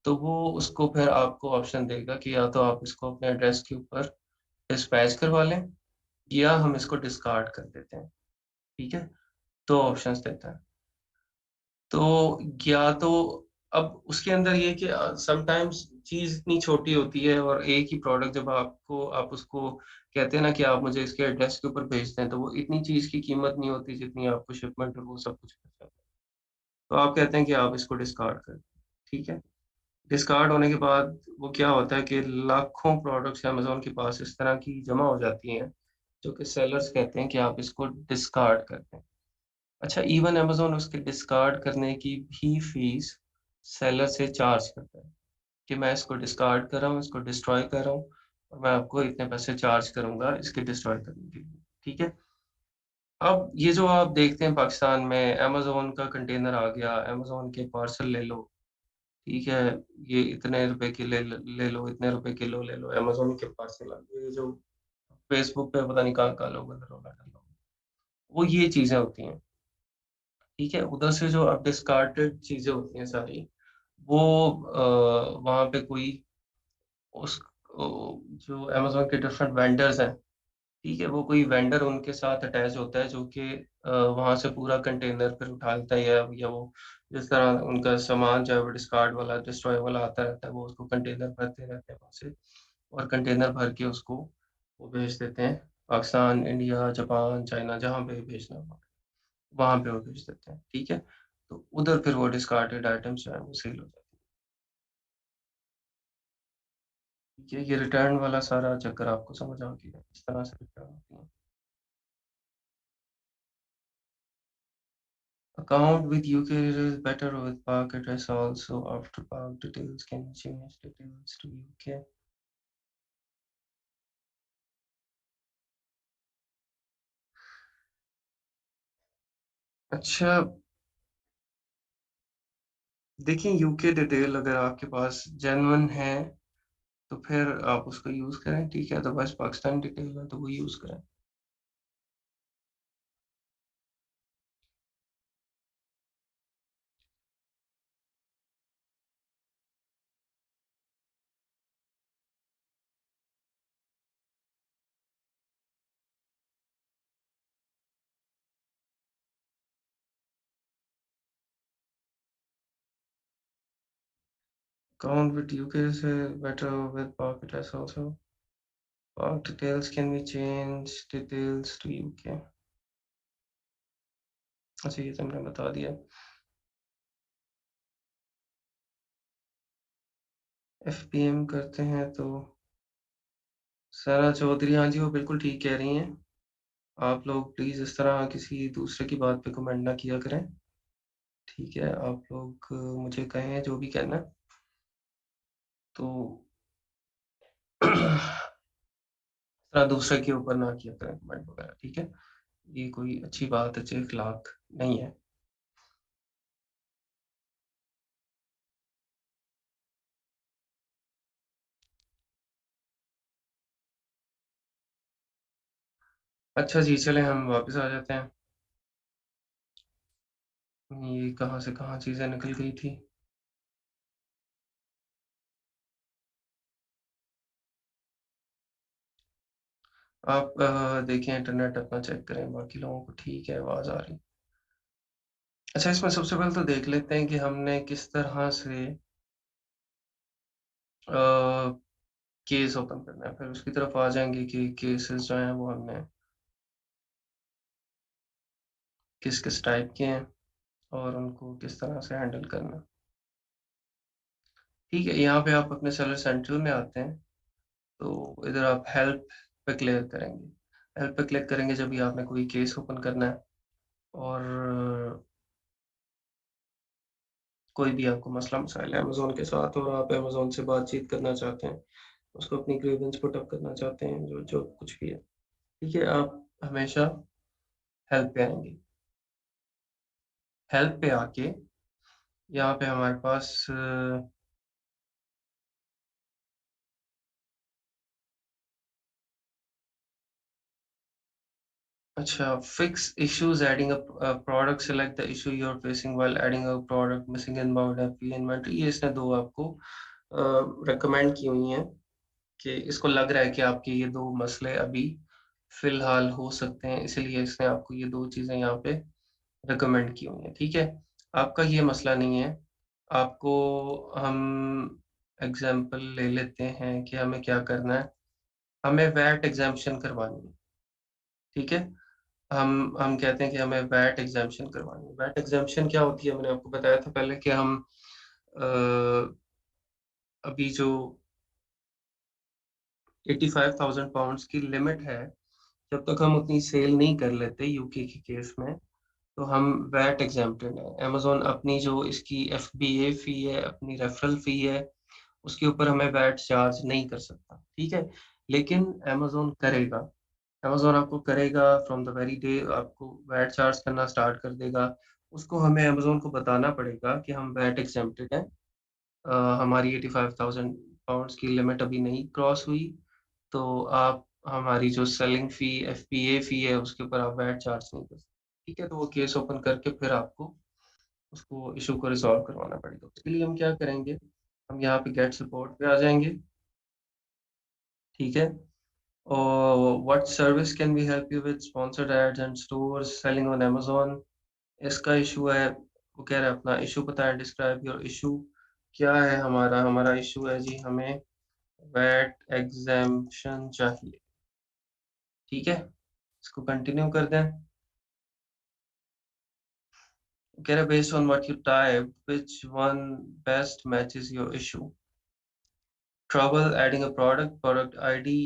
तो वो उसको फिर आपको ऑप्शन देगा कि या तो आप इसको अपने एड्रेस के ऊपर डिस्पैच करवा लें या हम इसको डिस्कार्ड कर देते हैं, ठीक है? 2 ऑप्शंस देता है। तो या तो अब उसके अंदर ये है कि समटाइम्स चीज़ इतनी छोटी होती है और एक ही प्रोडक्ट जब आप उसको कहते हैं ना कि आप मुझे इसके एड्रेस के ऊपर भेज दें, तो वो इतनी चीज़ की कीमत नहीं होती जितनी आपको शिपमेंट और वो सब कुछ खर्चा आता है। तो आप कहते हैं कि आप इसको डिस्कार्ड कर दें, ठीक है? डिस्कार्ड होने के बाद वो क्या होता है कि लाखों प्रोडक्ट्स अमेज़न के पास इस तरह की जमा हो जाती हैं, जो कि सेलर्स कहते हैं कि आप इसको डिस्कार्ड कर दें। अच्छा इवन अमेज़न उसके डिस्कार्ड करने की भी फीस सेलर से चार्ज करता है, कि मैं इसको डिस्कार्ड कर रहा हूँ, इसको डिस्ट्रॉय कर रहा हूँ और मैं आपको इतने पैसे चार्ज करूँगा इसके डिस्ट्रॉय करने के लिए, ठीक है? अब ये जो आप देखते हैं पाकिस्तान में अमेज़न का कंटेनर आ गया, अमेज़न के पार्सल ले लो, ठीक है? ये इतने रुपए की ले लो, इतने रुपए किलो ले लो, अमेज़न के पार्सल आ गए, ये जो फेसबुक पे पता नहीं कहाँ-कहाँ लोग रौला डाल रहे हैं। वो ये चीज़ें होती हैं, ठीक है? उधर से जो अब डिस्कार्डेड चीज़ें होती हैं सारी, वो वहाँ पे कोई उस जो अमेज़न के डिफरेंट वेंडर्स हैं, ठीक है? वो कोई वेंडर उनके साथ अटैच होता है जो कि वहाँ से पूरा कंटेनर फिर उठा लेता है या वो जिस तरह उनका सामान जो है वो डिस्कार्ड वाला, डिस्ट्रॉय वाला आता रहता है, वो उसको कंटेनर भरते रहते हैं वहाँ से और कंटेनर भर के उसको वो भेज देते हैं पाकिस्तान, इंडिया, जापान, चाइना जहाँ पे भेजना हो, वहाँ पे वो भेज देते हैं, ठीक है? तो उधर फिर वो डिस्कार्डेड आइटम्स जो हैं वो सेल हो जाती हैं। ये रिटर्न वाला सारा चक्कर आपको समझ आ गया, इस तरह से रिटर्न होती हैं। Account with UK is better with park address also. After park details can change details to UK. अच्छा, देखिए यूके डिटेल अगर आपके पास जेन्युइन है तो फिर आप उसको यूज़ करें, ठीक है? अदरवाइज़ पाकिस्तान डिटेल है तो वो यूज़ करें। Account with UK is better with park address also. Park details can be changed details to UK. अच्छा ये तो हमने बता दिया। एफपीएम करते हैं तो सना चौधरी हाँ जी, वो बिल्कुल ठीक कह रही हैं। आप लोग प्लीज़ इस तरह किसी दूसरे की बात पे कमेंट ना किया करें, ठीक है? आप लोग मुझे कहें जो भी कहना है, तो इस तरह दूसरे के ऊपर ना किया करें कमेंट वगैरह, ठीक है? ये कोई अच्छी बात, अच्छे अखलाक नहीं है। अच्छा जी, चलें हम वापस आ जाते हैं। ये कहाँ से कहाँ चीज़ें निकल गई थी। आप देखें इंटरनेट अपना चेक करें, बाकी लोगों को ठीक है, आवाज़ आ रही। अच्छा इसमें सबसे पहले तो देख लेते हैं कि हमने किस तरह से अ, केस ओपन करना है, फिर उसकी तरफ आ जाएँगे कि केसेस जो हैं वो हमने किस-किस टाइप के हैं और उनको किस तरह से हैंडल करना है। ठीक है, यहाँ पे आप अपने सेलर सेंट्रल में आते हैं, तो इधर आप हेल्प पे क्लिक करेंगे। हेल्प पे क्लिक करेंगे जब भी आपने कोई केस ओपन करना है और कोई भी आपको मसला-मसाइल है अमेज़न के साथ और आप अमेज़न से बातचीत करना चाहते हैं, उसको अपनी ग्रीवेंस पुट अप करना चाहते हैं, जो जो कुछ भी है। ठीक है, आप हमेशा हेल्प पे आएँगे। हेल्प पे आके यहाँ पे हमारे पास अच्छा, fix issues adding up a product, select the issue you're facing while adding a product, missing inbound FBA inventory। ये इसने 2 आपको रिकमेंड की हुई हैं कि इसको लग रहा है कि आपके ये 2 मसले अभी फ़िलहाल हो सकते हैं, इसीलिए इसने आपको ये 2 चीज़ें यहाँ पे रिकमेंड की हुई हैं, ठीक है? आपका ये मसला नहीं है, आपको हम एग्ज़ाम्पल ले लेते हैं कि हमें क्या करना है, हमें वैट एग्ज़म्पशन करवानी है, ठीक है? हम कहते हैं कि हमें वैट एग्ज़म्पशन करवानी है। वैट एग्ज़म्पशन क्या होती है? मैंने आपको बताया था पहले कि हम अ, अभी जो 85,000 पाउंड्स की लिमिट है, जब तक हम उतनी सेल नहीं कर लेते यूके के केस में, तो हम वैट एग्ज़म्प्टेड हैं। अमेज़न अपनी जो इसकी एफबीए फ़ी है, अपनी रेफ़रल फ़ी है, उसके ऊपर हमें वैट चार्ज नहीं कर सकता, ठीक है? लेकिन अमेज़न करेगा। अमेज़न आपको करेगा फ्रॉम द वेरी डे आपको वैट चार्ज करना स्टार्ट कर देगा। उसको हमें अमेज़न को बताना पड़ेगा कि हम वैट एग्ज़ेम्प्टेड हैं। हमारी 85,000 पाउंड्स की लिमिट अभी नहीं क्रॉस हुई, तो आप हमारी जो सेलिंग फ़ी, एफपीए फ़ी है उसके ऊपर आप वैट चार्ज नहीं कर सकते। ठीक है? तो वो केस ओपन करके फिर आपको उसको इश्यू को रिज़ॉल्व करवाना पड़ेगा। उसके लिए हम क्या करेंगे, हम यहाँ पे गेट सपोर्ट पे आ जाएँगे, ठीक है? और what service can we help you with, sponsored ads and stores, selling on Amazon. इसका इशू है, वो कह रहा है अपना इशू बताएं, डिस्क्राइब योर इशू। क्या है हमारा इशू है जी, हमें वैट एग्जेम्पशन चाहिए। ठीक है, इसको कंटिन्यू कर दें। कह रहे based on what you type which one best matches your issue. Trouble adding a product ID,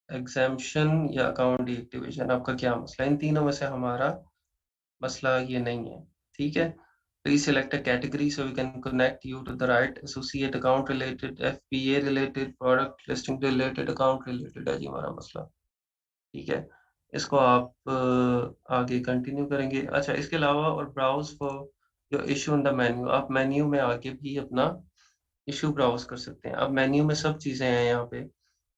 exemption या अकाउंट डीएक्टिवेशन। आपका क्या मसला है? इन तीनों में से हमारा मसला ये नहीं है। ठीक है, please select a category so we can connect you to the right associate, account related, FBA related, product listing related, account related है जी हमारा मसला। ठीक है, इसको आप आगे कंटिन्यू करेंगे। अच्छा, इसके अलावा और browse for your issue in the menu, आप मेन्यू में आके भी अपना इशू ब्राउज कर सकते हैं। अब मेन्यू में सब चीज़ें हैं यहाँ पे,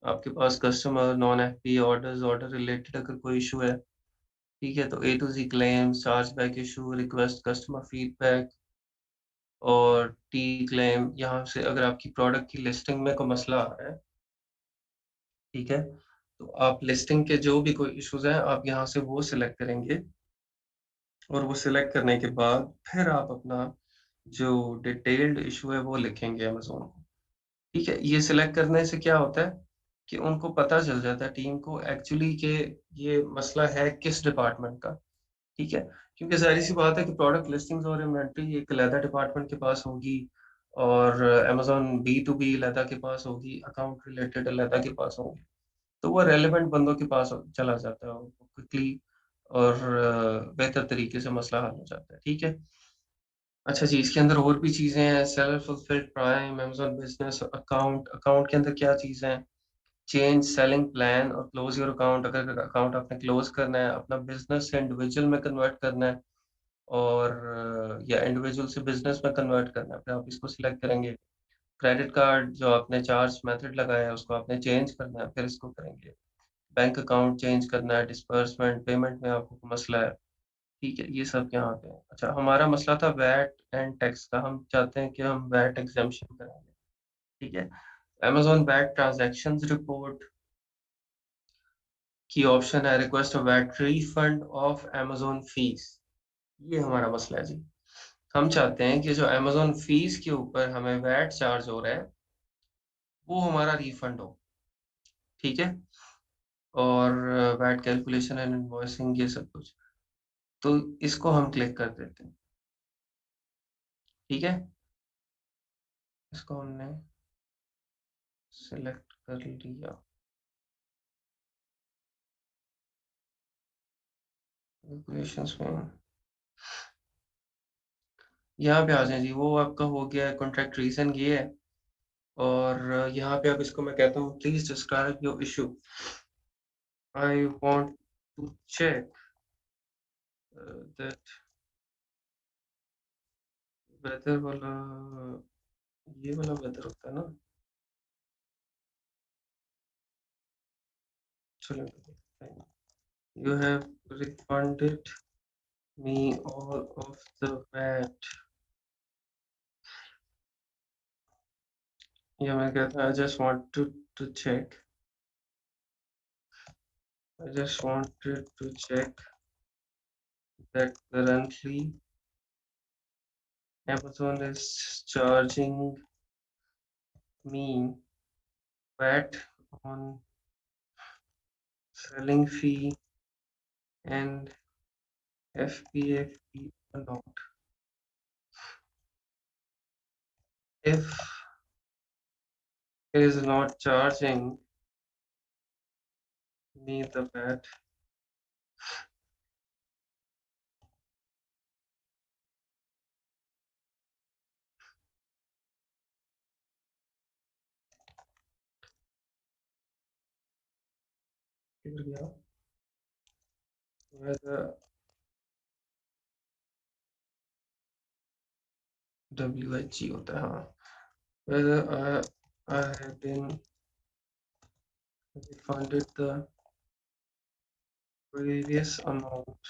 आपके पास customer, non FP orders, order related अगर कोई इशू है, ठीक है, तो A to Z claims, chargeback issue, request, customer feedback और टी क्लेम। यहाँ से अगर आपकी प्रोडक्ट की लिस्टिंग में कोई मसला आ रहा है, ठीक है, तो आप लिस्टिंग के जो भी कोई इश्यूज हैं आप यहाँ से वो सिलेक्ट करेंगे और वो सिलेक्ट करने के बाद फिर आप अपना जो डिटेल्ड इशू है वो लिखेंगे अमेज़न को। ठीक है, ये सिलेक्ट करने से क्या होता है कि उनको पता चल जाता है टीम को एक्चुअली कि ये मसला है किस डिपार्टमेंट का। ठीक है, क्योंकि ज़ाहिर-सी बात है कि प्रोडक्ट लिस्टिंग्स और इन्वेंटरी एक अलहदा डिपार्टमेंट के पास होगी और अमेज़न बी टू बी अलहदा के पास होगी, अकाउंट रिलेटेड अलहदा के पास होंगे। तो वो रेलेवेंट बंदों के पास चला जाता है, वो क्विकली और बेहतर तरीके से मसला हल हो जाता है। ठीक है? अच्छा जी, इसके अंदर और भी चीज़ें हैं, seller fulfilled prime, Amazon business account. Account के अंदर क्या चीज़ें हैं? चेंज सेलिंग प्लान और क्लोज़ योर अकाउंट। अगर अकाउंट आपने क्लोज़ करना है, अपना बिज़नेस से इंडिविजुअल में कन्वर्ट करना है और या इंडिविजुअल से बिज़नेस में कन्वर्ट करना है, फिर आप इसको सिलेक्ट करेंगे। क्रेडिट कार्ड जो आपने चार्ज मेथड लगाया है, उसको आपने चेंज करना है, फिर इसको करेंगे। बैंक अकाउंट चेंज करना है, डिस्बर्समेंट, पेमेंट में आपको कोई मसला है, ठीक है? ये सब यहाँ पे है। अच्छा, हमारा मसला था वैट एंड टैक्स का, हम चाहते हैं कि हम वैट एग्ज़म्पशन कराएँगे, ठीक है? अमेज़न वैट ट्रांज़ैक्शंस रिपोर्ट की ऑप्शन है, request a VAT refund of Amazon fees. ये हमारा मसला है जी। हम चाहते हैं कि जो अमेज़न फीस के ऊपर हमें वैट चार्ज हो रहा है, वो हमारा रिफंड हो, ठीक है? और वैट कैलकुलेशन एंड इनवॉइसिंग ये सब कुछ। तो इसको हम क्लिक कर देते हैं, ठीक है? इसको हमने सिलेक्ट कर लिया। कैलकुलेशंस में यहाँ पे आ जाएँ जी, वो आपका हो गया है, कॉन्ट्रैक्ट रीज़न ये है और यहाँ पे अब इसको मैं कहता हूँ please describe your issue. I want to check that whether वाला, ये वाला वेदर होता है ना? चलो, you have refunded me all of the VAT। या मैं कहता हूँ I just wanted to check that currently Amazon is charging me VAT on selling fee and FBA fee or not. If it is not charging me the VAT, whether WHE होता है, हाँ, whether I have been refunded the previous amount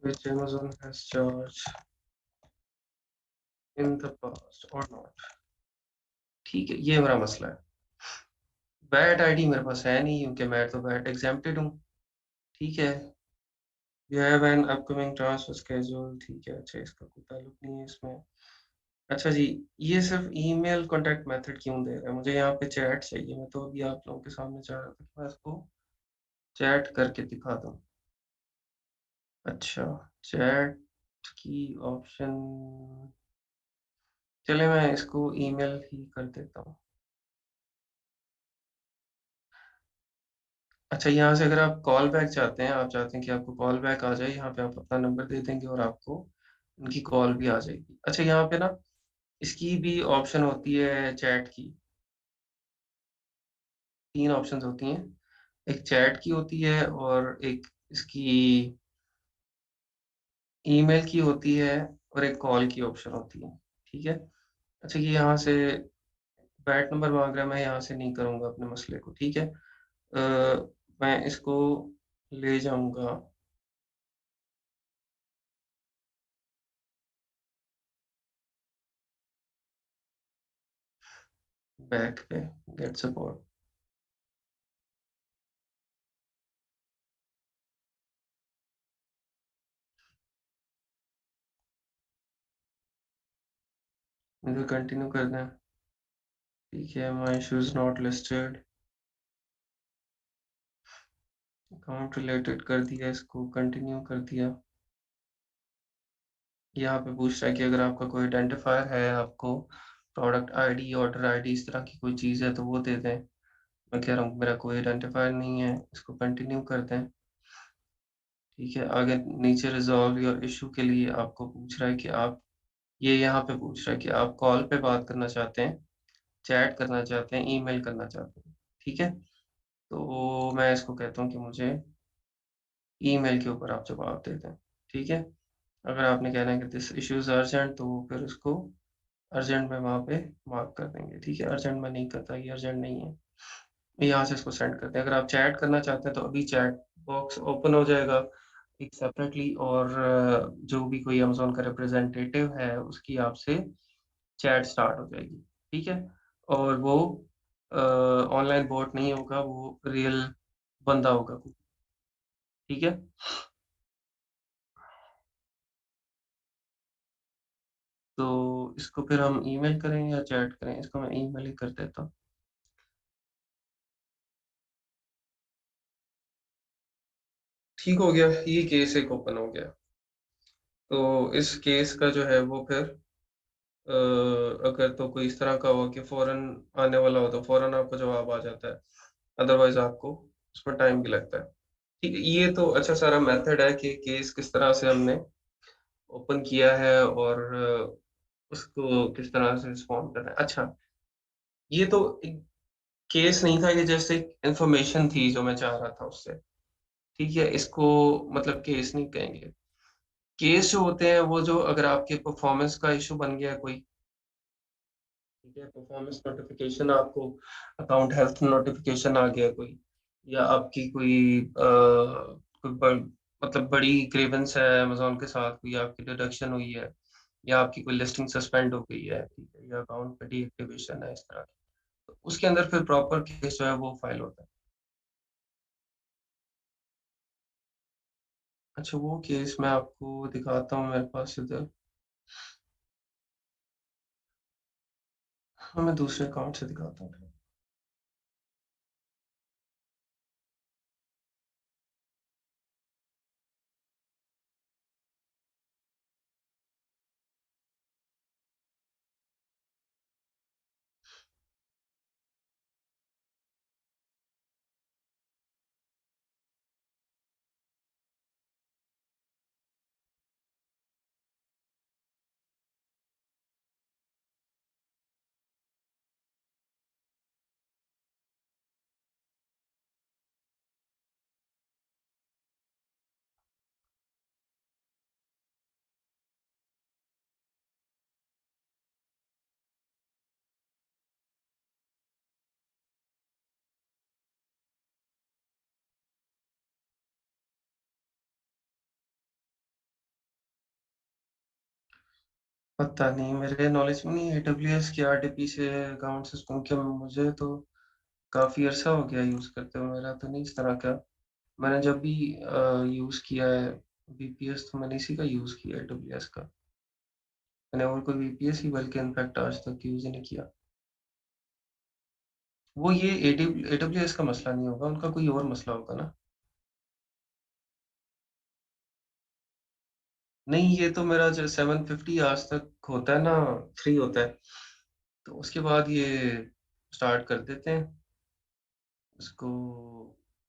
which Amazon has charged in the past और not. ठीक है, ये मेरा मसला है। वैट आईडी मेरे पास है नहीं क्योंकि मैं तो वैट एग्जेम्प्टेड हूँ। ठीक है, you have an upcoming transfer schedule. ठीक है, अच्छा इसका कोई ताल्लुक नहीं है इसमें। अच्छा जी, ये सिर्फ ईमेल कॉन्टैक्ट मेथड क्यों दे रहा है? मुझे यहाँ पे चैट चाहिए। मैं तो अभी आप लोगों के सामने चाह रहा था कि मैं इसको चैट करके दिखा दूँ। अच्छा, चैट की ऑप्शन, चलिए मैं इसको ईमेल ही कर देता हूँ। अच्छा, यहाँ से अगर आप कॉल बैक चाहते हैं, आप चाहते हैं कि आपको कॉल बैक आ जाए, यहाँ पे आप अपना नंबर दे देंगे और आपको उनकी कॉल भी आ जाएगी। अच्छा, यहाँ पे ना इसकी भी ऑप्शन होती है चैट की। 3 ऑप्शंस होती हैं। एक चैट की होती है और एक इसकी ईमेल की होती है और एक कॉल की ऑप्शन होती है। ठीक है? अच्छा, ये यहाँ से बैट नंबर माँग रहा है, मैं यहाँ से नहीं करूँगा अपने मसले को। ठीक है? मैं इसको ले जाऊँगा बैक पे, गेट सपोर्ट। मुझे कंटिन्यू करना है। ठीक है, my issues not listed. Account related कर दिया, इसको कंटिन्यू कर दिया। यहाँ पे पूछ रहा है कि अगर आपका कोई आइडेंटिफायर है, आपको प्रोडक्ट आईडी, ऑर्डर आईडी इस तरह की कोई चीज़ है तो वो दे दें। मैं कह रहा हूँ मेरा कोई आइडेंटिफायर नहीं है, इसको कंटिन्यू कर दें। ठीक है, आगे नीचे रिज़ॉल्व योर इश्यू के लिए आपको पूछ रहा है कि आप, ये यहाँ पे पूछ रहा है कि आप कॉल पे बात करना चाहते हैं, चैट करना चाहते हैं, ईमेल करना चाहते हैं। ठीक है? तो मैं इसको कहता हूँ कि मुझे ईमेल के ऊपर आप जवाब दे दें। ठीक है? अगर आपने कहना है कि दिस इश्यू इज़ अर्जेंट तो फिर उसको अर्जेंट में वहाँ पे मार्क कर देंगे। ठीक है? अर्जेंट में नहीं करता, ये अर्जेंट नहीं है। यहाँ से इसको सेंड करते हैं। अगर आप चैट करना चाहते हैं तो अभी चैट बॉक्स ओपन हो जाएगा एक सेपरेटली, और जो भी कोई अमेज़न का रिप्रेजेंटेटिव है उसकी आपसे चैट स्टार्ट हो जाएगी। ठीक है? और वो ऑनलाइन बॉट नहीं होगा, वो रियल बंदा होगा कोई। ठीक है? तो इसको फिर हम ईमेल करें या चैट करें? इसको मैं ईमेल ही कर देता हूँ। ठीक हो गया, ये केस एक ओपन हो गया। तो इस केस का जो है वो फिर अगर तो कोई इस तरह का हो कि फ़ौरन आने वाला हो तो फ़ौरन आपको जवाब आ जाता है, अदरवाइज़ आपको उसमें टाइम भी लगता है। ठीक है, ये तो अच्छा सारा मेथड है कि केस किस तरह से हमने ओपन किया है और उसको किस तरह से रिस्पॉन्ड करना है। अच्छा, ये तो एक केस नहीं था, ये जस्ट एक इन्फॉर्मेशन थी जो मैं चाह रहा था उससे। ठीक है, इसको मतलब केस नहीं कहेंगे। केस जो होते हैं वो जो अगर आपके परफ़ॉर्मेंस का इश्यू बन गया है कोई, ठीक है, परफॉर्मेंस नोटिफिकेशन आपको, अकाउंट हेल्थ नोटिफिकेशन आ गया कोई, या आपकी कोई कोई मतलब बड़ी ग्रीवेंस है अमेज़न के साथ, कोई आपकी डिडक्शन हुई है या आपकी कोई लिस्टिंग सस्पेंड हो गई है, ठीक है, या अकाउंट का डीएक्टिवेशन है इस तरह की, तो उसके अंदर फिर प्रॉपर केस जो है वो फाइल होता है। अच्छा, वो केस मैं आपको दिखाता हूँ मेरे पास इधर। हाँ, मैं दूसरे अकाउंट से दिखाता हूँ। पता नहीं, मेरे नॉलेज में नहीं है AWS की RDP से अकाउंट सिस्टम, क्योंकि मुझे तो काफ़ी अरसा हो गया यूज़ करते हुए, मेरा तो नहीं इस तरह का। मैंने जब भी यूज़ किया है VPS, तो मैंने इसी का यूज़ किया है, AWS का। मैंने और कोई VPS ही बल्कि इनफैक्ट आज तक यूज़ ही नहीं किया। वो ये AWS का मसला नहीं होगा, उनका कोई और मसला होगा ना? नहीं, ये तो मेरा जो 750 आज तक होता है ना, फ्री होता है, तो उसके बाद ये स्टार्ट कर देते हैं इसको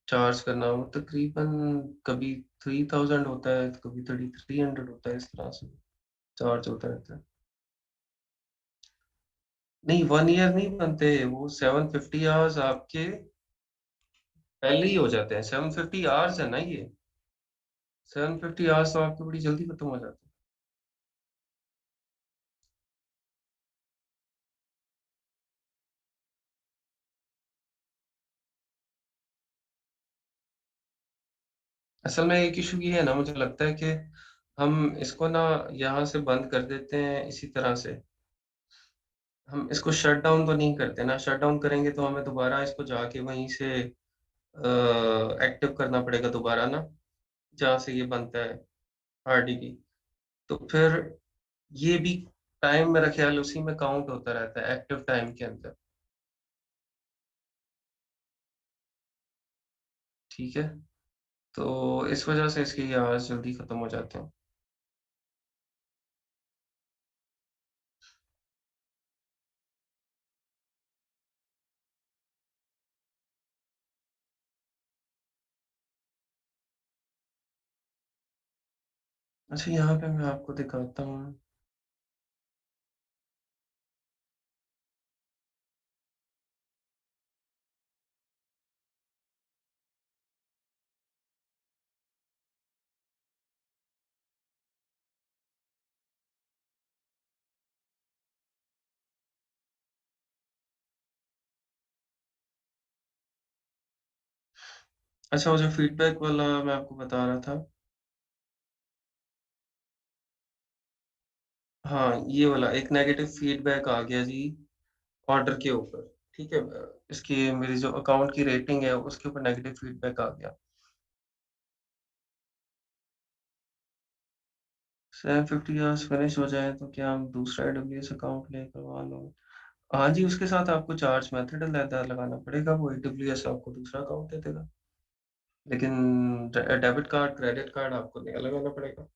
चार्ज करना। वो तकरीबन कभी 3000 होता है, तो कभी 3300 होता है, इस तरह से चार्ज होता रहता है। नहीं, 1 ईयर नहीं बनते, वो 750 आवर्स आपके पहले ही हो जाते हैं। 750 आवर्स है ना ये, 750 आवर्स तो आपके बड़ी जल्दी खत्म हो जाते हैं। असल में एक इशू ये है ना, मुझे लगता है कि हम इसको ना यहाँ से बंद कर देते हैं इसी तरह से। हम इसको शट डाउन तो नहीं करते ना, शट डाउन करेंगे तो हमें दोबारा इसको जाके वहीं से एक्टिव करना पड़ेगा दोबारा ना, जहाँ से ये बनता है RDP। तो फिर ये भी टाइम, मेरा ख्याल उसी में काउंट होता रहता है, एक्टिव टाइम के अंदर। ठीक है, तो इस वजह से इसके ये आवाज़ जल्दी खत्म हो जाते हैं। अच्छा, यहाँ पे मैं आपको दिखाता हूँ। अच्छा, वो जो फीडबैक वाला मैं आपको बता रहा था, हाँ, ये वाला एक नेगेटिव फीडबैक आ गया जी ऑर्डर के ऊपर। ठीक है, इसकी मेरी जो अकाउंट की रेटिंग है उसके ऊपर नेगेटिव फीडबैक आ गया। 750 आवर्स फिनिश हो जाए तो क्या हम दूसरा AWS अकाउंट लेकर लो? हाँ जी, उसके साथ आपको चार्ज मेथड अलहदा लगाना पड़ेगा, वो AWS आपको दूसरा अकाउंट दे देगा। लेकिन डेबिट कार्ड, क्रेडिट कार्ड आपको नया लगाना पड़ेगा।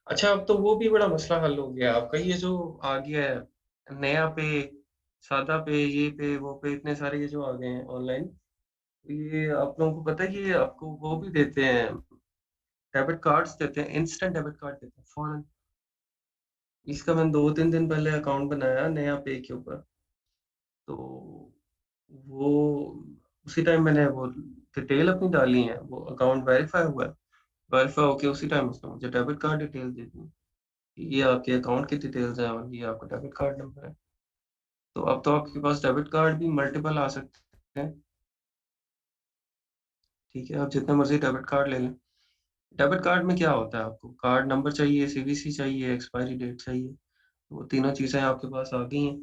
अच्छा, अब तो वो भी बड़ा मसला हल हो गया आपका, ये जो आ गया है नया पे, सादा पे, ये पे, वो पे, इतने सारे ये जो आ गए हैं ऑनलाइन, ये आप लोगों को पता है कि ये आपको वो भी देते हैं, डेबिट कार्ड्स देते हैं, इंस्टेंट डेबिट कार्ड देते हैं फौरन। इसका मैंने 2-3 दिन पहले अकाउंट बनाया नया पे के ऊपर, तो वो उसी टाइम मैंने वो डिटेल अपनी डाली है, वो अकाउंट वेरीफाई हुआ है। वेरीफाई होके उसी टाइम उसने मुझे डेबिट कार्ड डिटेल दे दी, ये आपके अकाउंट की डिटेल्स हैं और ये आपका डेबिट कार्ड नंबर है। तो अब तो आपके पास डेबिट कार्ड भी मल्टीपल आ सकते हैं। ठीक है, आप जितने मर्जी डेबिट कार्ड ले लें। डेबिट कार्ड में क्या होता है, आपको कार्ड नंबर चाहिए, CVC चाहिए, एक्सपायरी डेट चाहिए, वो तीनों चीज़ें आपके पास आ गई हैं।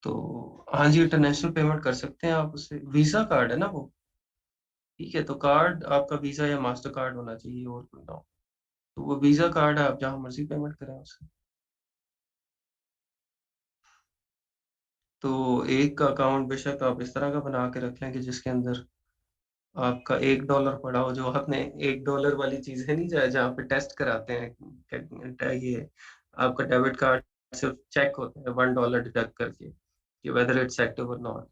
तो हाँ जी, इंटरनेशनल पेमेंट कर सकते हैं आप उससे। वीज़ा कार्ड है ना वो? ठीक है, तो कार्ड आपका वीज़ा या मास्टर कार्ड होना चाहिए, और कोई ना हो। तो वो वीज़ा कार्ड है, आप जहाँ मर्ज़ी पेमेंट करें उससे। तो एक अकाउंट बेशक आप इस तरह का बना के रख लें कि जिसके अंदर आपका $1 पड़ा हो, जो आपने $1 वाली चीज़ें नहीं, जहाँ पे टेस्ट कराते हैं, ये आपका डेबिट कार्ड सिर्फ चेक होता है $1 डिडक्ट करके कि वेदर इट्स एक्टिव और नॉट।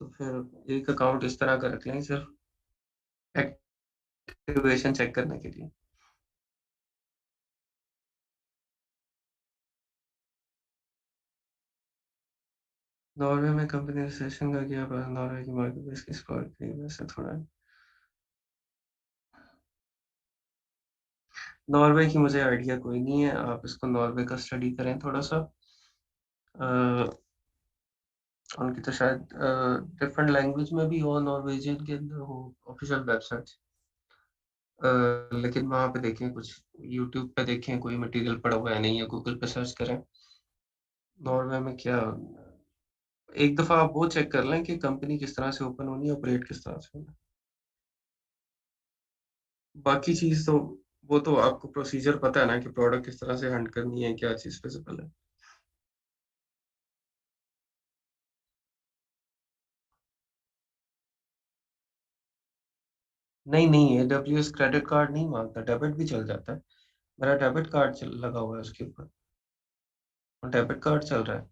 तो फिर एक अकाउंट इस तरह का रख लें सिर्फ एक्टिवेशन चेक करने के लिए। नॉर्वे में कंपनी रजिस्ट्रेशन का क्या पता, नॉर्वे की मार्केट प्लेस किस पर की वैसे थोड़ा। नॉर्वे की मुझे आइडिया कोई नहीं है, आप इसको नॉर्वे का स्टडी करें थोड़ा सा। उनकी तो शायद डिफरेंट लैंग्वेज में भी हो, नॉर्वेजियन के अंदर हो ऑफिशियल वेबसाइट, लेकिन वहाँ पे देखें कुछ यूट्यूब पे देखें कोई मटेरियल पड़ा हुआ है नहीं है, गूगल पे सर्च करें। नॉर्वे में क्या, एक दफ़ा आप वो चेक कर लें कि कंपनी किस तरह से ओपन होनी है, ऑपरेट किस तरह से होना है। बाकी चीज़ तो वो तो आपको प्रोसीजर पता है ना कि प्रोडक्ट किस तरह से हैंड करनी है, क्या चीज़ विज़िबल है। नहीं, एडब्ल्यूएस क्रेडिट कार्ड नहीं माँगता, डेबिट भी चल जाता है। मेरा डेबिट कार्ड चल लगा हुआ है उसके ऊपर, और डेबिट कार्ड चल रहा है।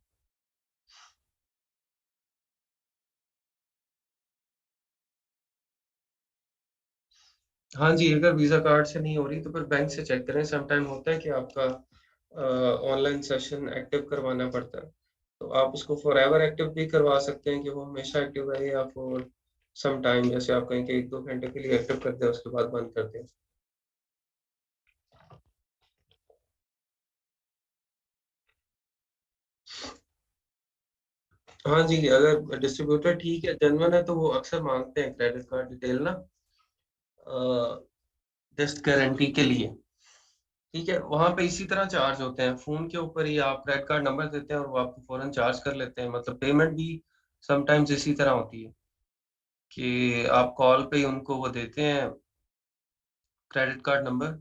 हाँ जी, अगर वीज़ा कार्ड से नहीं हो रही तो फिर बैंक से चेक करें। सम टाइम होता है कि आपका ऑनलाइन सेशन एक्टिव करवाना पड़ता है। तो आप उसको फॉरएवर एक्टिव भी करवा सकते हैं कि वो हमेशा एक्टिव रहे, या फॉर सम टाइम, जैसे आप कहें कि 1-2 घंटे के लिए एक्टिव कर दें, उसके बाद बंद कर दें। हाँ जी, अगर डिस्ट्रीब्यूटर ठीक है, जेन्युइन है, तो वो अक्सर माँगते हैं क्रेडिट कार्ड डिटेल ना, जस्ट गारंटी के लिए। ठीक है, वहाँ पे इसी तरह चार्ज होते हैं। फ़ोन के ऊपर ही आप क्रेडिट कार्ड नंबर देते हैं और वो आपको फ़ौरन चार्ज कर लेते हैं। मतलब पेमेंट भी समटाइम्स इसी तरह होती है कि आप कॉल पे ही उनको वो देते हैं क्रेडिट कार्ड नंबर,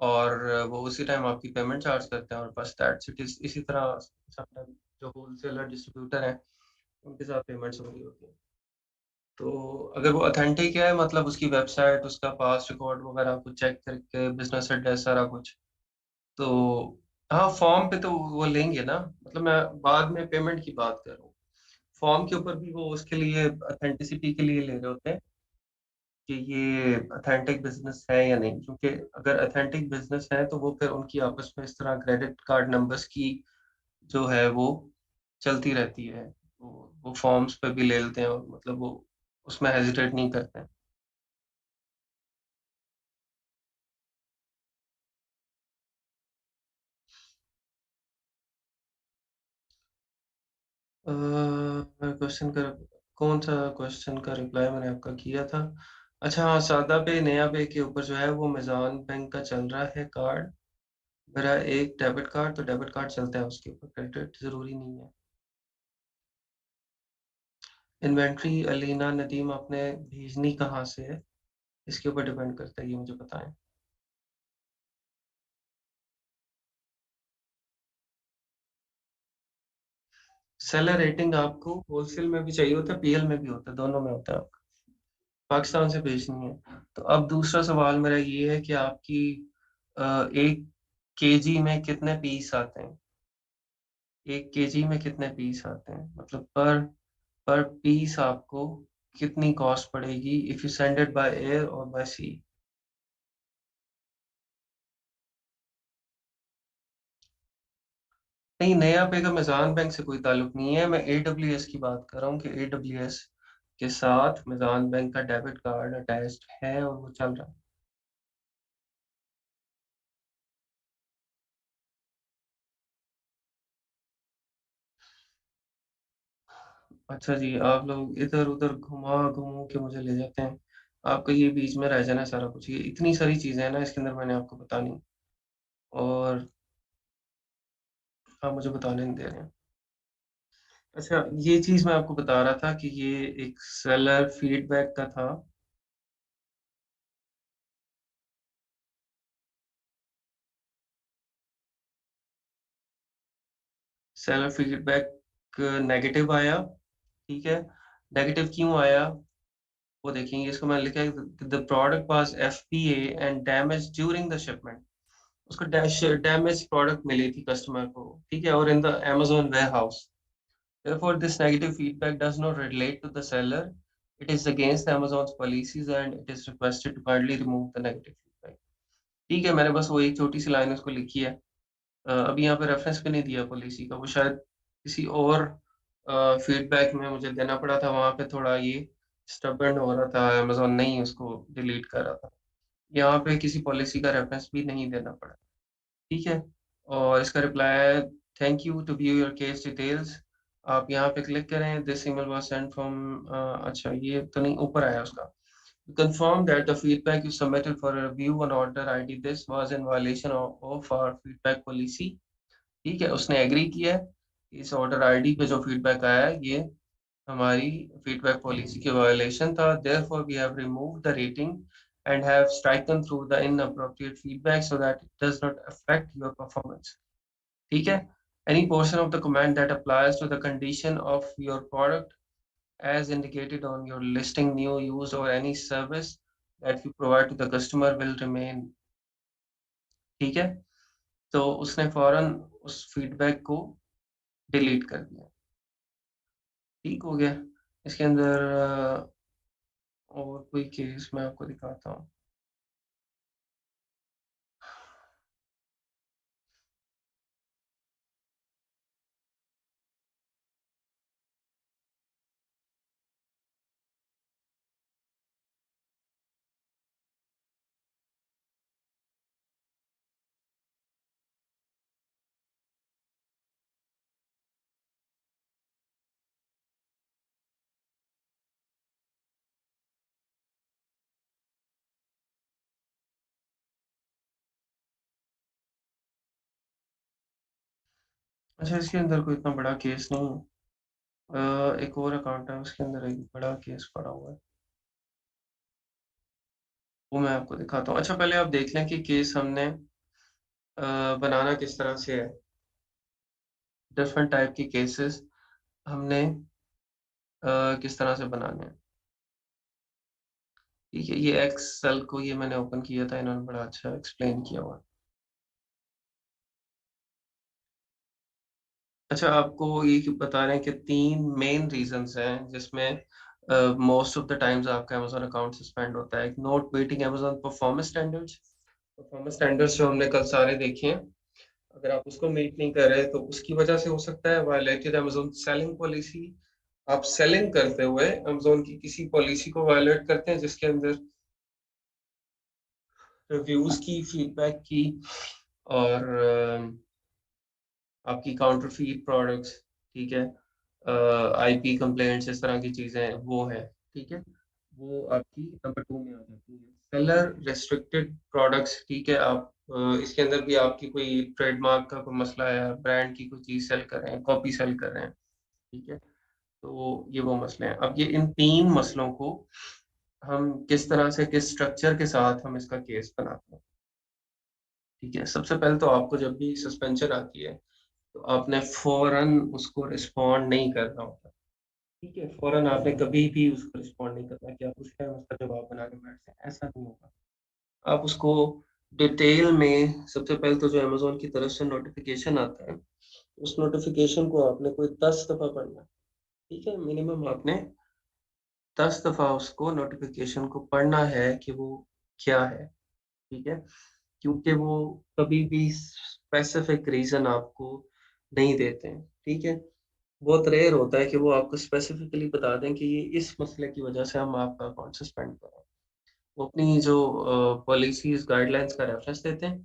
और वो उसी टाइम आपकी पेमेंट चार्ज करते हैं, और बस दैट्स इट। इसी तरह समटाइम जो होलसेलर डिस्ट्रीब्यूटर हैं, उनके साथ पेमेंट्स हो रही होती हैं। तो अगर वो ऑथेंटिक है, मतलब उसकी वेबसाइट, उसका पास्ट रिकॉर्ड वगैरह कुछ चेक करके, बिज़नेस एड्रेस सारा कुछ, तो हाँ, फॉर्म पे तो वो लेंगे ना। मतलब मैं बाद में पेमेंट की बात कर रहा हूँ। फॉर्म के ऊपर भी वो उसके लिए ऑथेंटिसिटी के लिए ले रहे होते हैं कि ये ऑथेंटिक बिज़नेस है या नहीं। क्योंकि अगर ऑथेंटिक बिज़नेस है तो वो फिर उनकी आपस में इस तरह क्रेडिट कार्ड नंबर्स की जो है वो चलती रहती है। वो फॉर्म्स पे भी ले लेते हैं, और मतलब वो उसमें हेजिटेट नहीं करते हैं। क्वेश्चन का कौन-सा क्वेश्चन का रिप्लाई मैंने आपका किया था? अच्छा हाँ, सादा पे, नया पे के ऊपर जो है वो मीज़ान बैंक का चल रहा है कार्ड। मेरा एक डेबिट कार्ड, तो डेबिट कार्ड चलता है उसके ऊपर, क्रेडिट ज़रूरी नहीं है। इन्वेंटरी अलीना नदीम आपने भेजनी कहाँ से है? इसके ऊपर डिपेंड करता है, ये मुझे बताएँ। सेलर रेटिंग आपको होलसेल में भी चाहिए होता है, पीएल में भी होता है, दोनों में होता है। पाकिस्तान से भेजनी है। तो अब दूसरा सवाल मेरा ये है कि आपकी 1 केजी में कितने पीस आते हैं? 1 केजी में कितने पीस आते हैं? मतलब पर पीस आपको कितनी कॉस्ट पड़ेगी if you send it by air और बाय सी? नहीं, नया पे का मीज़ान बैंक से कोई ताल्लुक नहीं है। मैं एडब्ल्यूएस की बात कर रहा हूँ कि एडब्ल्यूएस के साथ मीज़ान बैंक का डेबिट कार्ड अटैच्ड है और वो चल रहा है। अच्छा जी, आप लोग इधर-उधर घुमा-घुमू के मुझे ले जाते हैं। आपका ये बीच में रह जाना है सारा कुछ। ये इतनी सारी चीज़ें हैं ना इसके अंदर, मैंने आपको बतानी, और आप मुझे बताने नहीं दे रहे हैं। अच्छा, ये चीज़ मैं आपको बता रहा था कि ये एक सेलर फीडबैक का था। सेलर फीडबैक नेगेटिव आया, ठीक है? नेगेटिव क्यों आया? वो देखेंगे, इसको मैंने लिखा है, the product was FPA and damaged during the shipment. उसको डैमेज प्रोडक्ट मिली थी कस्टमर को, ठीक है? और in the Amazon warehouse. Therefore, this negative feedback does not relate to the seller. It is against Amazon's policies and it is requested to kindly remove the negative feedback. ठीक है, मैंने बस वो एक छोटी सी लाइन उसको लिखी है। अभी यहाँ पे रेफरेंस भी नहीं दिया पॉलिसी का। वो शायद किसी और फीडबैक में मुझे देना पड़ा था, वहाँ पे थोड़ा ये स्टबर्न हो रहा था, अमेज़न नहीं उसको डिलीट कर रहा था। यहाँ पे किसी पॉलिसी का रेफरेंस भी नहीं देना पड़ा। ठीक है? और इसका रिप्लाई है, thank you to view your case details. आप यहाँ पे क्लिक करें, this email was sent from अच्छा ये तो नहीं, ऊपर आया उसका। confirm that the feedback you submitted for a review on order ID this was in violation of our feedback policy. ठीक है, उसने एग्री किया है, इस ऑर्डर आईडी पे जो फीडबैक आया है ये हमारी फीडबैक पॉलिसी के वायलेशन था, therefore we have removed the rating and have stricken through the inappropriate feedback so that it does not affect your performance. ठीक है, any portion of the command that applies to the condition of your product as indicated on your listing, new, used or any service that you provide to the customer will remain. ठीक है, तो उसने फौरन उस feedback को delete कर दिया। ठीक हो गया। इसके अंदर और कोई केस मैं आपको दिखाता हूँ। अच्छा, इसके अंदर कोई इतना बड़ा केस नहीं है। एक और अकाउंट है, उसके अंदर एक बड़ा केस पड़ा हुआ है, वो मैं आपको दिखाता हूँ। अच्छा, पहले आप देख लें कि केस हमने बनाना किस तरह से है। डिफरेंट टाइप के केसेस हमने किस तरह से बनाने हैं। ठीक है, ये एक्सेल को ये मैंने ओपन किया था, इन्होंने बड़ा अच्छा एक्सप्लेन किया हुआ है। अच्छा, आपको ये बता रहे हैं कि 3 मेन रीजंस हैं जिसमें मोस्ट ऑफ द टाइम्स आपका अमेज़न अकाउंट सस्पेंड होता है। Not meeting Amazon performance standards. Performance standards जो हमने कल सारे देखे हैं, अगर आप उसको मीट नहीं कर रहे तो उसकी वजह से हो सकता है। वायलेटेड अमेज़न सेलिंग पॉलिसी, आप सेलिंग करते हुए अमेज़न की किसी पॉलिसी को वायलेट करते हैं जिसके अंदर रिव्यूज की, फीडबैक की और आपकी काउंटरफीट प्रोडक्ट्स, ठीक है, आईपी कंप्लेंट्स, इस तरह की चीजें वो है। ठीक है, वो आपकी नंबर 2 में आ जाती है। सेलर रेस्ट्रिक्टेड प्रोडक्ट्स, ठीक है, आप इसके अंदर भी आपकी कोई ट्रेडमार्क का कोई मसला है, ब्रांड की कोई चीज सेल कर रहे हैं, कॉपी सेल कर रहे हैं, ठीक है, तो ये वो मसले हैं। अब ये इन 3 मसलों को हम किस तरह से, किस स्ट्रक्चर के साथ हम इसका केस बनाते हैं। ठीक है, सबसे पहले तो आपको जब भी सस्पेंशन आती है तो आपने फौरन उसको रिस्पॉन्ड नहीं करना होता। ठीक है, फौरन आपने कभी भी उसको रिस्पॉन्ड नहीं करना कि आप उस टाइम उसका जवाब बना के बैठ जाएं, ऐसा नहीं होगा। आप उसको डिटेल में, सबसे पहले तो जो अमेज़न की तरफ से नोटिफिकेशन आता है, उस नोटिफिकेशन को आपने कोई 10 दफ़ा पढ़ना है। ठीक है, मिनिमम आपने 10 दफ़ा उसको नोटिफिकेशन को पढ़ना है कि वो क्या है। ठीक है, क्योंकि वो कभी भी स्पेसिफिक रीज़न आपको नहीं देते हैं। ठीक है, बहुत रेयर होता है कि वो आपको स्पेसिफिकली बता दें कि ये इस मसले की वजह से हम आपका अकाउंट सस्पेंड कर रहे हैं। वो अपनी जो पॉलिसीज, गाइडलाइंस का रेफरेंस देते हैं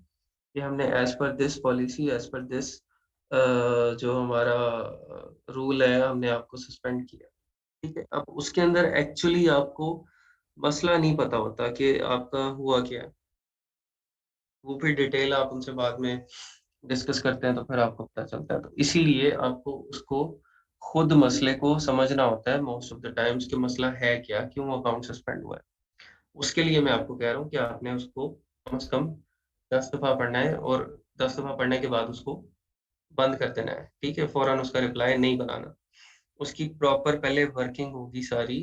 कि हमने as per this policy, as per this जो हमारा रूल है, हमने आपको सस्पेंड किया। ठीक है, अब उसके अंदर एक्चुअली आपको मसला नहीं पता होता कि आपका हुआ क्या है। वो फिर डिटेल आप उनसे बाद में डिस्कस करते हैं तो फिर आपको पता चलता है। तो इसीलिए आपको उसको खुद मसले को समझना होता है मोस्ट ऑफ द टाइम्स कि मसला है क्या, क्यों अकाउंट सस्पेंड हुआ है। उसके लिए मैं आपको कह रहा हूँ कि आपने उसको कम से कम 10 दफ़ा पढ़ना है और 10 दफ़ा पढ़ने के बाद उसको बंद कर देना है। ठीक है, फ़ौरन उसका रिप्लाई नहीं बनाना। उसकी प्रॉपर पहले वर्किंग होगी सारी,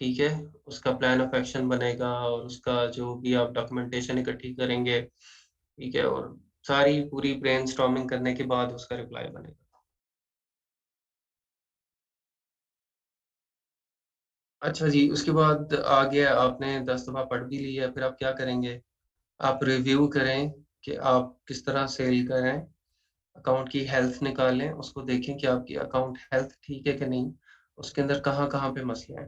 ठीक है, उसका प्लान ऑफ एक्शन बनेगा और उसका जो भी आप डॉक्यूमेंटेशन इकट्ठी करेंगे, ठीक है, और सारी पूरी ब्रेनस्टॉर्मिंग करने के बाद उसका रिप्लाई बनेगा। अच्छा जी, उसके बाद आ गया, आपने 10 दफ़ा पढ़ भी लिया, फिर आप क्या करेंगे? आप रिव्यू करें कि आप किस तरह सेल कर रहे हैं, अकाउंट की हेल्थ निकालें, उसको देखें कि आपकी अकाउंट हेल्थ ठीक है कि नहीं, उसके अंदर कहाँ-कहाँ पे मसले हैं।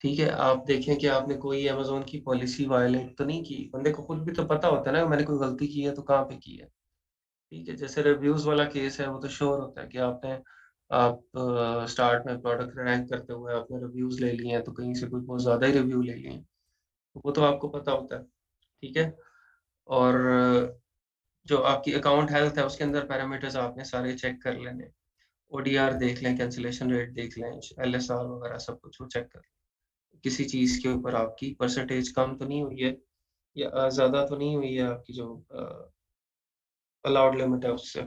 ठीक है, आप देखें कि आपने कोई अमेज़न की पॉलिसी वायलेट तो नहीं की। बंदे को खुद भी तो पता होता है ना, मैंने कोई गलती की है तो कहाँ पे की है। ठीक है, जैसे रिव्यूज़ वाला केस है, वो तो श्योर होता है कि आपने आप स्टार्ट में प्रोडक्ट रैंक करते हुए आपने रिव्यूज़ ले लिए हैं, तो कहीं से कोई बहुत ज़्यादा ही रिव्यू ले लिए हैं, तो वो तो आपको पता होता है, ठीक है? और जो आपकी अकाउंट हेल्थ है, उसके अंदर पैरामीटर्स आपने सारे चेक कर लेने हैं। ओडीआर देख लें, कैंसलेशन रेट देख लें, एलएसआर वगैरह सब कुछ वो चेक कर लें। किसी चीज़ के ऊपर आपकी परसेंटेज कम तो नहीं हुई है या ज़्यादा तो नहीं हुई है आपकी जो अलाउड लिमिट है उससे।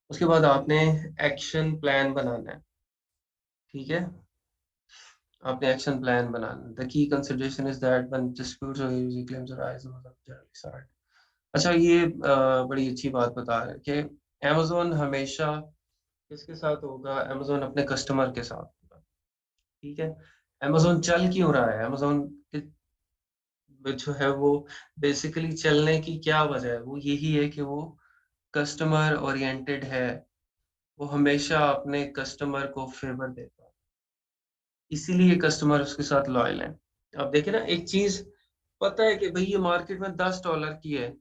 उसके बाद आपने एक्शन प्लान बनाना है, ठीक है? आपने एक्शन प्लान बनाना है। The key consideration is that when disputes और user claims arise generally sort. अच्छा ये बड़ी अच्छी बात बता रहे हैं कि अमेज़न हमेशा किसके साथ होगा? अमेज़न अपने कस्टमर के साथ होगा, ठीक है? अमेज़न चल क्यों रहा है? अमेज़न के जो है वो बेसिकली चलने की क्या वजह है? वो यही है कि वो कस्टमर ओरिएंटेड है। वो हमेशा अपने कस्टमर को फ़ेवर देता है। इसीलिए कस्टमर उसके साथ लॉयल हैं। अब देखिए ना एक चीज़ पता है कि भई ये मार्केट में $10 की है,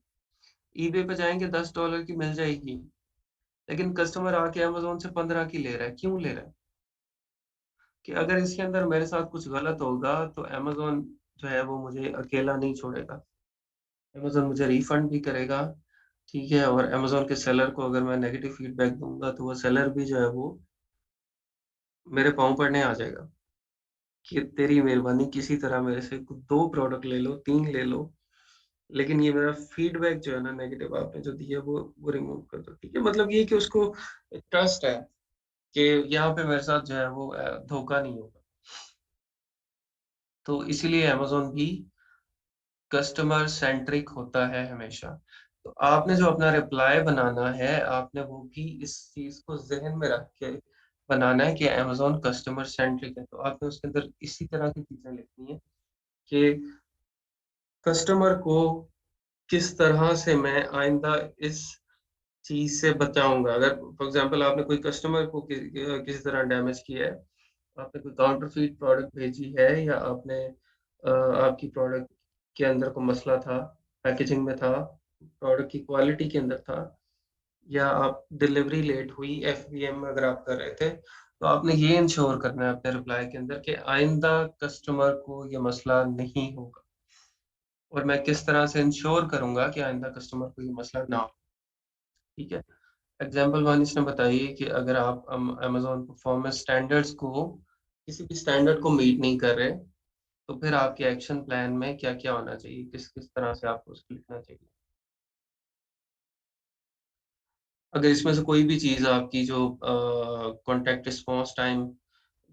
ईबे पे जाएँगे $10 की मिल जाएगी, लेकिन कस्टमर आके अमेज़न से 15 की ले रहा है, क्यों ले रहा है? कि अगर इसके अंदर मेरे साथ कुछ गलत होगा तो अमेज़न जो है वो मुझे अकेला नहीं छोड़ेगा। अमेज़न मुझे रिफंड भी करेगा, ठीक है? और अमेज़न के सेलर को अगर मैं नेगेटिव फीडबैक दूँगा तो वो सेलर भी जो है वो मेरे पाँव पड़ने आ जाएगा कि तेरी मेहरबानी किसी तरह मेरे से 2 प्रोडक्ट ले लो, 3 ले लो, लेकिन ये मेरा फीडबैक जो है ना नेगेटिव आपने जो दिया वो रिमूव कर दो, ठीक है? मतलब ये कि उसको ट्रस्ट है कि यहाँ पे मेरे साथ जो है वो धोखा नहीं होगा। तो इसीलिए अमेज़न भी कस्टमर सेंट्रिक होता है हमेशा। तो आपने जो अपना रिप्लाई बनाना है, आपने वो भी इस चीज़ को ज़हन में रख के बनाना है कि अमेज़न कस्टमर सेंट्रिक है। तो आपने उसके अंदर इसी तरह की चीज़ें लिखनी है कि कस्टमर को किस तरह से मैं आइंदा इस चीज़ से बचाऊँगा। अगर फॉर एग्ज़ाम्पल आपने कोई कस्टमर को किसी तरह डैमेज किया है, आपने कोई काउंटरफीट प्रोडक्ट भेजी है या आपने आपकी प्रोडक्ट के अंदर कोई मसला था, पैकेजिंग में था, प्रोडक्ट की क्वालिटी के अंदर था या आप डिलीवरी लेट हुई, एफबीएम अगर आप कर रहे थे, तो आपने ये इंश्योर करना है अपने रिप्लाई के अंदर कि आइंदा कस्टमर को ये मसला नहीं होगा और मैं किस तरह से इंश्योर करूँगा कि आइंदा कस्टमर को ये मसला ना हो, ठीक है? एग्ज़ाम्पल 1 इसने बताई कि अगर आप अमेज़न परफॉर्मेंस स्टैंडर्ड्स को किसी भी स्टैंडर्ड को मीट नहीं कर रहे, तो फिर आपके एक्शन प्लान में क्या-क्या होना चाहिए? किस-किस तरह से आपको उसको लिखना चाहिए? अगर इसमें से कोई भी चीज़ आपकी जो कॉन्टैक्ट रिस्पॉन्स टाइम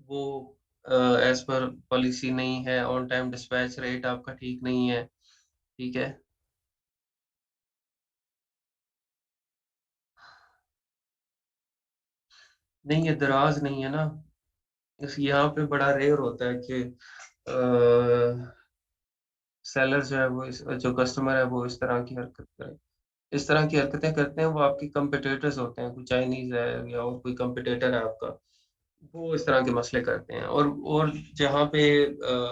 वो अ, एज़ पर पॉलिसी नहीं है, ऑन टाइम डिस्पैच रेट आपका ठीक नहीं है, ठीक है? नहीं, ये दराज़ नहीं है ना, इस यहाँ पे बड़ा रेयर होता है कि सेलर जो है वो जो कस्टमर है वो इस तरह की हरकत करे। इस तरह की हरकतें करते हैं वो आपके कॉम्पिटिटर्स होते हैं, कोई चाइनीज़ है या और कोई कॉम्पिटिटर है आपका, वो इस तरह के मसले करते हैं और जहाँ पे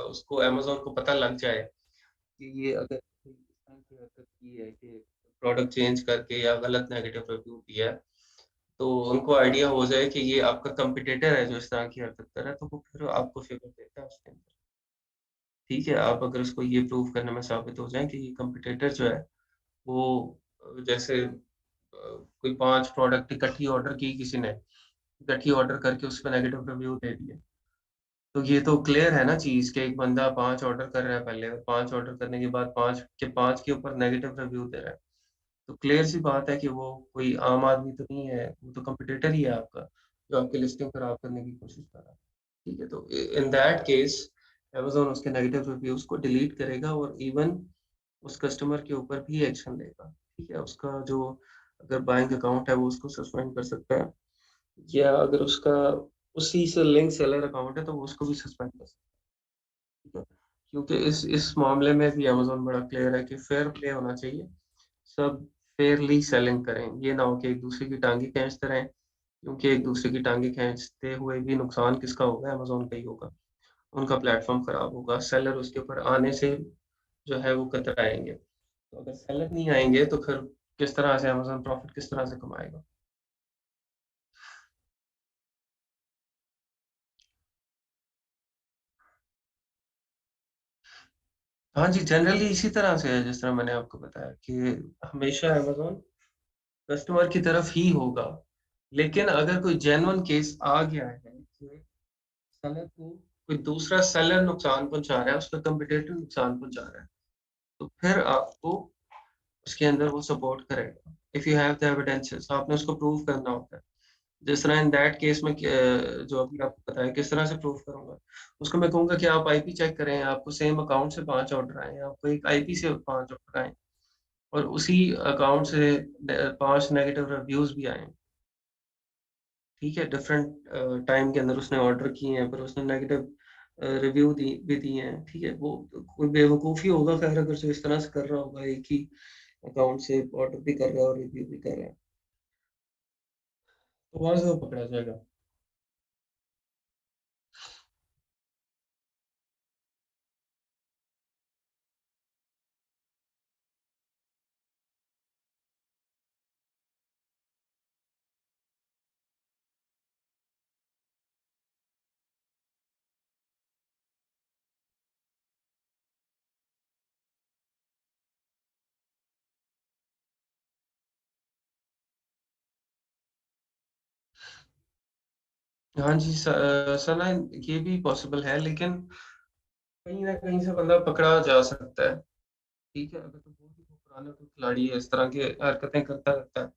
उसको अमेज़न को पता लग जाए कि ये अगर कोई इस तरह की हरकत की है कि प्रोडक्ट चेंज करके या गलत नेगेटिव रिव्यू दिया है, तो उनको आइडिया हो जाए कि ये आपका कॉम्पिटिटर है जो इस तरह की हरकत कर रहा है, तो वो फिर आपको फ़ेवर देता है उसके अंदर। ठीक है? आप अगर उसको ये प्रूव करने में साबित हो जाएँ कि ये कॉम्पिटिटर जो है वो जैसे कोई 5 प्रोडक्ट इकट्ठी ऑर्डर की किसी ने, इकट्ठी ऑर्डर करके उसपे नेगेटिव रिव्यू दे दिए। तो ये तो क्लियर है ना चीज़ कि एक बंदा 5 ऑर्डर कर रहा है पहले और 5 ऑर्डर करने के बाद 5 के ऊपर नेगेटिव रिव्यू दे रहा है। तो क्लियर सी बात है कि वो कोई आम आदमी तो नहीं है, वो तो कॉम्पिटिटर ही है आपका, जो आपकी लिस्टिंग खराब करने की कोशिश कर रहा है। ठीक है? तो इन दैट केस अमेज़न उसके नेगेटिव रिव्यूज़ को डिलीट करेगा और इवन उस कस्टमर के ऊपर भी एक्शन लेगा। ठीक है? उसका जो अगर बैंक अकाउंट है वो उसको सस्पेंड कर सकता है या अगर उसका उसी से लिंक सेलर अकाउंट है तो वो उसको भी सस्पेंड कर सकता है। ठीक है? क्योंकि इस मामले में भी अमेज़न बड़ा क्लियर है कि फेयर प्ले होना चाहिए। सब फेयरली सेलिंग करें। ये ना हो कि एक-दूसरे की टाँगें खींचते रहें, क्योंकि एक-दूसरे की टाँगें खींचते हुए भी नुकसान किसका होगा? अमेज़न का ही होगा। उनका प्लेटफ़ॉर्म खराब होगा, सेलर उसके ऊपर आने से जो है वो कतराएँगे। तो अगर सेलर नहीं आएँगे तो फिर किस तरह से अमेज़न प्रॉफ़िट किस तरह से कमाएगा? हाँ जी, जनरली इसी तरह से है जिस तरह मैंने आपको बताया कि हमेशा अमेज़न कस्टमर की तरफ ही होगा। लेकिन अगर कोई जेन्युइन केस आ गया है कि सेलर को कोई दूसरा सेलर नुकसान पहुँचा रहा है, उसका कॉम्पिटिटर नुकसान पहुँचा रहा है, तो फिर आपको उसके अंदर वो सपोर्ट करेगा। If you have the evidences आपने उसको प्रूव करना होता है। जिस तरह इन दैट केस में जो अभी आपको बताया किस तरह से प्रूव करूँगा? उसको मैं कहूँगा कि आप आईपी चेक करें, आपको सेम अकाउंट से 5 ऑर्डर आए हैं, आपको एक आईपी से 5 ऑर्डर आए हैं और उसी अकाउंट से 5 नेगेटिव रिव्यूज़ भी आए हैं। ठीक है? डिफरेंट टाइम के अंदर उसने ऑर्डर किए हैं, पर उसने नेगेटिव रिव्यू भी दिए हैं, ठीक है? वो कोई बेवकूफ़ ही होगा ख़ैर अगर जो इस तरह से कर रहा होगा, एक ही अकाउंट से ऑर्डर भी कर रहा है और रिव्यू भी कर रहा है। तो वहाँ से वो पकड़ा जाएगा। हाँ जी, सना ये भी पॉसिबल है लेकिन कहीं न कहीं से बंदा पकड़ा जा सकता है। ठीक है? अगर तो बहुत ही पुराना कोई खिलाड़ी है, इस तरह की हरकतें करता रहता है,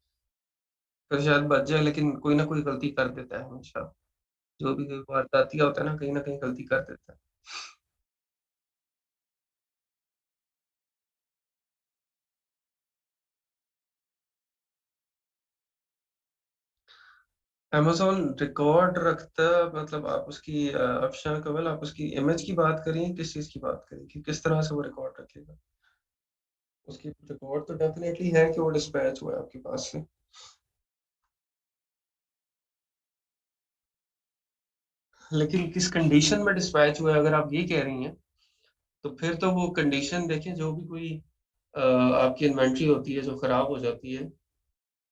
फिर शायद बच जाए लेकिन कोई ना कोई गलती कर देता है हमेशा। जो भी कोई वारदातिया होता है ना, कहीं न कहीं गलती कर देता है। अमेज़न रिकॉर्ड रखता मतलब आप उसकी अफ़शा कंवल आप उसकी इमेज की बात कर रही हैं, किस चीज़ की बात कर रही हैं कि किस तरह से वो रिकॉर्ड रखेगा? उसकी रिकॉर्ड तो डेफ़िनेटली है कि वो डिस्पैच हुआ है आपके पास से। लेकिन किस कंडीशन में डिस्पैच हुआ है अगर आप ये कह रही हैं, तो फिर तो वो कंडीशन देखें जो भी कोई आपकी इन्वेंटरी होती है जो खराब हो जाती है,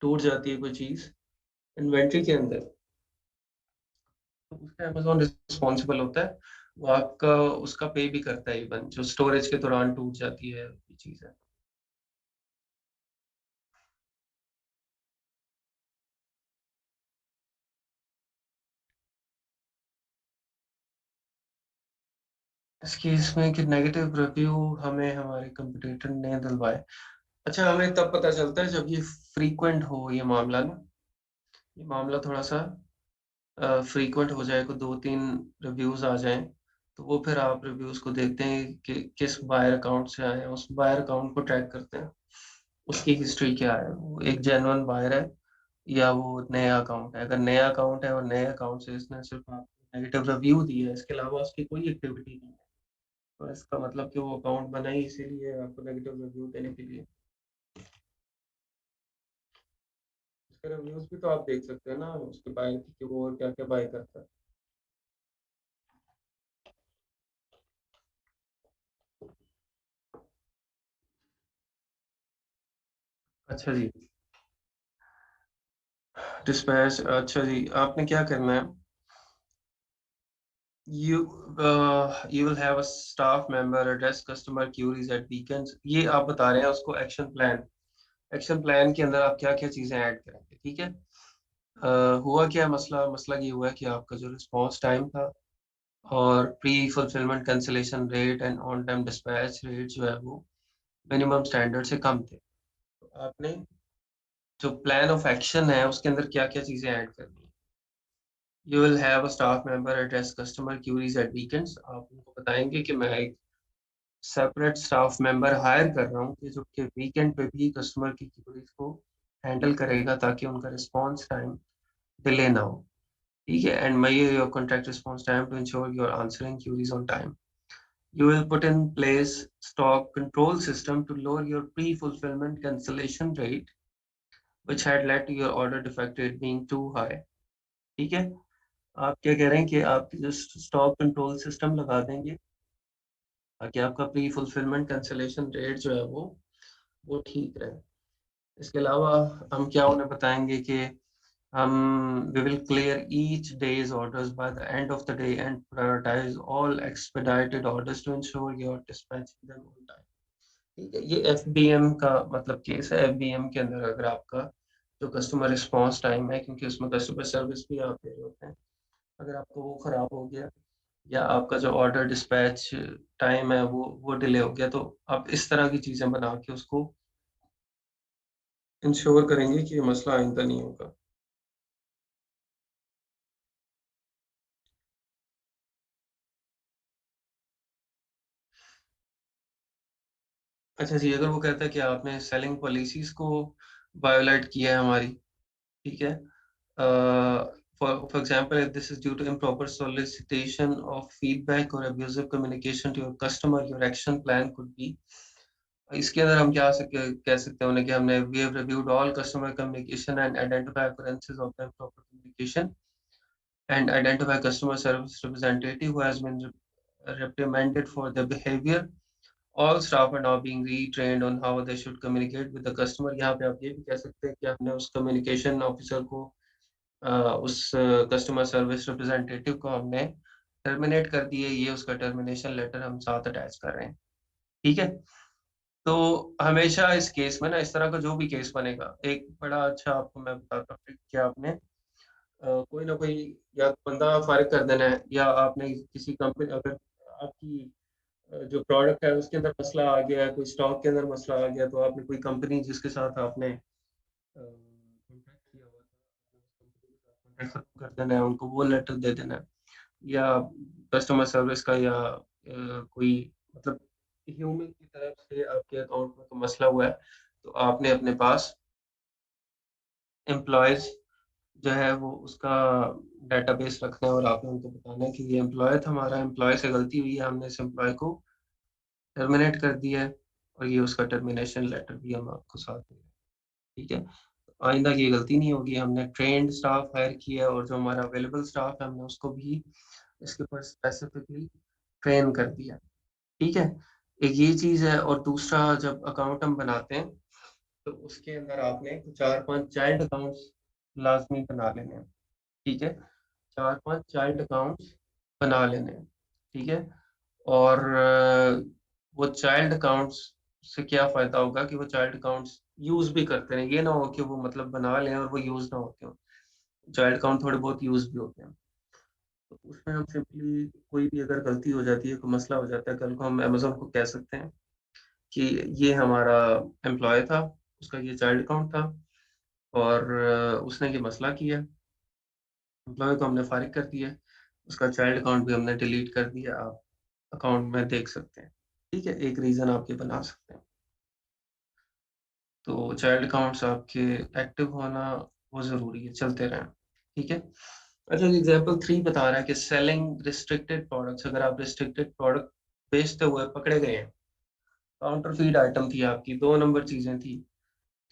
टूट जाती है कोई चीज़ इन्वेंटरी के अंदर, तो उसका अमेज़न रिस्पॉन्सिबल होता है। वो आपका उसका पे भी करता है इवन जो स्टोरेज के दौरान टूट जाती है ये चीज़ें। इस केस में कि नेगेटिव रिव्यू हमें हमारे कॉम्पिटिटर ने दिलवाए। अच्छा हमें तब पता चलता है जब ये फ्रीक्वेंट हो ये मामला ना, ये मामला थोड़ा-सा फ्रीक्वेंट हो जाए, कोई 2-3 रिव्यूज़ आ जाएँ, तो वो फिर आप रिव्यूज़ को देखते हैं कि किस बायर अकाउंट से आए हैं, उस बायर अकाउंट को ट्रैक करते हैं। उसकी हिस्ट्री क्या है? वो एक जेन्युइन बायर है या वो नया अकाउंट है? अगर नया अकाउंट है और नए अकाउंट से इसने सिर्फ़ आपको नेगेटिव रिव्यू दिया है, इसके अलावा उसकी कोई एक्टिविटी नहीं है, तो इसका मतलब कि वो अकाउंट बना ही इसीलिए है आपको नेगेटिव रिव्यू देने के लिए। उसके रिव्यूज़ भी तो आप देख सकते हैं ना उसके बायर की कि वो और क्या-क्या बाय करता है। अच्छा जी, डिस्पैच अच्छा जी, आपने क्या करना है you will have a staff member address customer queries at weekends ये आप बता रहे हैं उसको एक्शन प्लान के अंदर आप क्या-क्या चीज़ें ऐड करेंगे, ठीक है? हुआ क्या मसला मसला ये हुआ है कि आपका जो रिस्पॉन्स टाइम था और pre fulfilment cancellation rate and on time dispatch rate जो है वो मिनिमम स्टैंडर्ड से कम थे। तो आपने जो प्लान ऑफ एक्शन है उसके अंदर क्या-क्या चीज़ें ऐड करनी है? You will have a staff member address customer queries at weekends आप उनको बताएँगे कि मैं एक सेपरेट स्टाफ मेंबर हायर कर रहा हूँ कि जो कि वीकेंड पे भी कस्टमर की क्यूरीज को हैंडल करेगा ताकि उनका रिस्पॉन्स टाइम डिले ना हो। ठीक है? And measure your contract response time to ensure you're answering queries on time. You will put in place stock control system to lower your pre-fulfillment cancellation rate, which had led to your order defect rate being too high. ठीक है? आप क्या कह रहे हैं कि आप जो स्टॉक कंट्रोल सिस्टम लगा देंगे ताकि आपका प्री-फुलफिलमेंट कैंसलेशन रेट जो है वो ठीक रहे। इसके अलावा हम क्या उन्हें बताएँगे कि we will clear each day's orders by the end of the day and prioritize all expedited orders to ensure you're dispatching them on time. ठीक है, ये FBM का मतलब केस है। FBM के अंदर अगर आपका जो कस्टमर रिस्पॉन्स टाइम है, क्योंकि उसमें कस्टमर सर्विस भी आप दे रहे होते हैं, अगर आपका वो खराब हो गया या आपका जो ऑर्डर डिस्पैच टाइम है वो डिले हो गया, तो आप इस तरह की चीज़ें बना के उसको इंश्योर करेंगे कि ये मसला आइंदा नहीं होगा। अच्छा जी, अगर वो कहता है कि आपने सेलिंग पॉलिसीज़ को वायोलेट किया है हमारी, ठीक है? For example, if this is due to improper solicitation of feedback or abusive communication to your customer, your action plan could be, इसके अंदर हम क्या कह सकते हैं उन्हें कि हमने we have reviewed all customer communication and identify occurrences of the improper communication and identify customer service representative who has been reprimanded for their behavior. All staff are now being retrained on how they should communicate with the customer. यहाँ पे आप ये भी कह सकते हैं कि हमने उस communication officer को उस कस्टमर सर्विस रिप्रेजेंटेटिव को हमने टर्मिनेट कर दिए, ये उसका टर्मिनेशन लेटर हम साथ अटैच कर रहे हैं, ठीक है? तो हमेशा इस केस में ना इस तरह का जो भी केस बनेगा, एक बड़ा अच्छा आपको मैं बताता हूँ कि आपने कोई ना कोई या तो बंदा फारिग कर देना है या आपने किसी कंपनी अगर आपकी जो प्रोडक्ट है उसके अंदर मसला आ गया है, कोई स्टॉक के अंदर मसला आ गया, तो आपने कोई कंपनी जिसके साथ आपने कॉन्ट्रैक्ट किया हुआ था, आपने उस कंपनी के साथ कॉन्ट्रैक्ट खत्म कर देना है, उनको वो लेटर दे देना है या कस्टमर सर्विस का या कोई मतलब ह्यूमन की तरफ से आपके अकाउंट में कोई मसला हुआ है, तो आपने अपने पास एम्प्लॉयज़ जो है वो उसका डेटाबेस रखना है और आपने उनको बताना है कि ये एम्प्लॉय था हमारा, एम्प्लॉय से गलती हुई है, हमने इस एम्प्लॉय को टर्मिनेट कर दिया है और ये उसका टर्मिनेशन लेटर भी हम आपको साथ दे रहे हैं, ठीक है? आइंदा ये गलती नहीं होगी, हमने ट्रेन्ड स्टाफ हायर किया है और जो हमारा अवेलेबल स्टाफ है हमने उसको भी इसके ऊपर स्पेसिफिकली ट्रेन कर दिया, ठीक है? एक ये चीज़ है और दूसरा जब अकाउंट हम बनाते हैं, तो उसके अंदर आपने 4-5 चाइल्ड अकाउंट्स लाज़मी बना लेने हैं, ठीक है? 4-5 चाइल्ड अकाउंट्स बना लेने हैं, ठीक है? और वो चाइल्ड अकाउंट्स से क्या फ़ायदा होगा कि वो चाइल्ड अकाउंट्स यूज़ भी करते रहें, ये ना हो कि वो मतलब बना लें और वो यूज़ ना होते हों। चाइल्ड अकाउंट थोड़े बहुत यूज़ भी होते हैं। तो उसमें हम सिंपली कोई भी अगर गलती हो जाती है, कोई मसला हो जाता है, कल को हम अमेज़न को कह सकते हैं कि ये हमारा एम्प्लॉयी था, उसका ये चाइल्ड अकाउंट था और उसने ये मसला किया। एम्प्लॉयी को हमने फ़ारिग कर दिया, उसका चाइल्ड अकाउंट भी हमने डिलीट कर दिया, आप अकाउंट में देख सकते हैं। ठीक है? एक रीज़न आप ये बना सकते हैं। तो चाइल्ड अकाउंट्स आपके एक्टिव होना बहुत ज़रूरी है, चलते रहें। ठीक है? अच्छा एग्ज़ाम्पल 3 बता रहा है कि सेलिंग रिस्ट्रिक्टेड प्रोडक्ट्स, अगर आप रिस्ट्रिक्टेड प्रोडक्ट बेचते हुए पकड़े गए हैं, काउंटरफीट आइटम थी आपकी, 2 नंबर चीज़ें थी,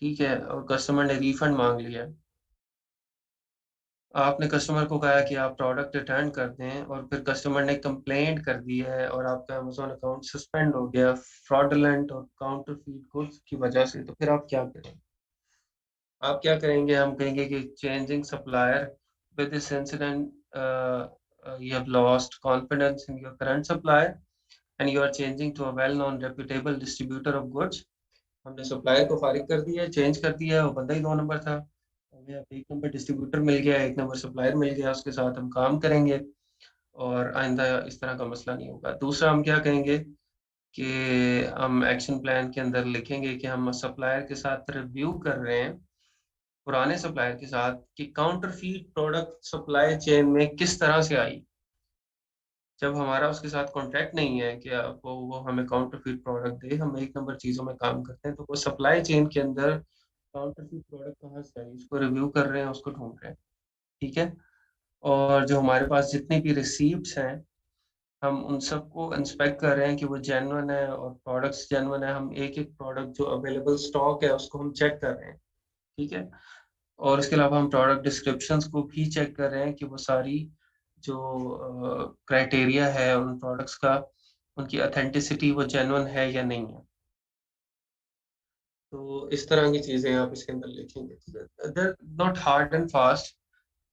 ठीक है? और कस्टमर ने रिफंड माँग लिया। आपने कस्टमर को कहा कि आप प्रोडक्ट रिटर्न कर दें और फिर कस्टमर ने कंप्लेंट कर दी है और आपका अमेज़न अकाउंट सस्पेंड हो गया फ्रॉडुलेंट और काउंटरफीट गुड्स की वजह से, तो फिर आप क्या करें? आप क्या करेंगे? हम कहेंगे कि changing supplier with this incident you have lost confidence in your current supplier and you are changing to a well-known reputable distributor of goods. हमने सप्लायर को फ़ारिग कर दिया है, चेंज कर दिया है, वो बंदा ही 2 नंबर था। हमें अब 1 नंबर डिस्ट्रीब्यूटर मिल गया है, 1 नंबर सप्लायर मिल गया, उसके साथ हम काम करेंगे और आइंदा इस तरह का मसला नहीं होगा। दूसरा हम क्या कहेंगे कि हम एक्शन प्लान के अंदर लिखेंगे कि हम सप्लायर के साथ रिव्यू कर रहे हैं, पुराने सप्लायर के साथ कि काउंटरफीट प्रोडक्ट सप्लाई चेन में किस तरह से आई। जब हमारा उसके साथ कॉन्ट्रैक्ट नहीं है कि वो हमें काउंटरफीट प्रोडक्ट दे, हम 1 नंबर चीज़ों में काम करते हैं, तो वो सप्लाई चेन के अंदर काउंटरफीट प्रोडक्ट कहाँ से आई, उसको रिव्यू कर रहे हैं, उसको ढूँढ रहे हैं, ठीक है? और जो हमारे पास जितनी भी रिसीप्ट्स हैं, हम उन सबको इंस्पेक्ट कर रहे हैं कि वो जेन्युइन है और प्रोडक्ट्स जेन्युइन है। हम एक-एक प्रोडक्ट जो अवेलेबल स्टॉक है, उसको हम चेक कर रहे हैं, ठीक है? और इसके अलावा हम प्रोडक्ट डिस्क्रिप्शंस को भी चेक कर रहे हैं कि वो सारी जो क्राइटेरिया है उन प्रोडक्ट्स का, उनकी ऑथेंटिसिटी वो जेन्युइन है या नहीं है। तो इस तरह की चीज़ें आप इसके अंदर लिखेंगे। They're not hard and fast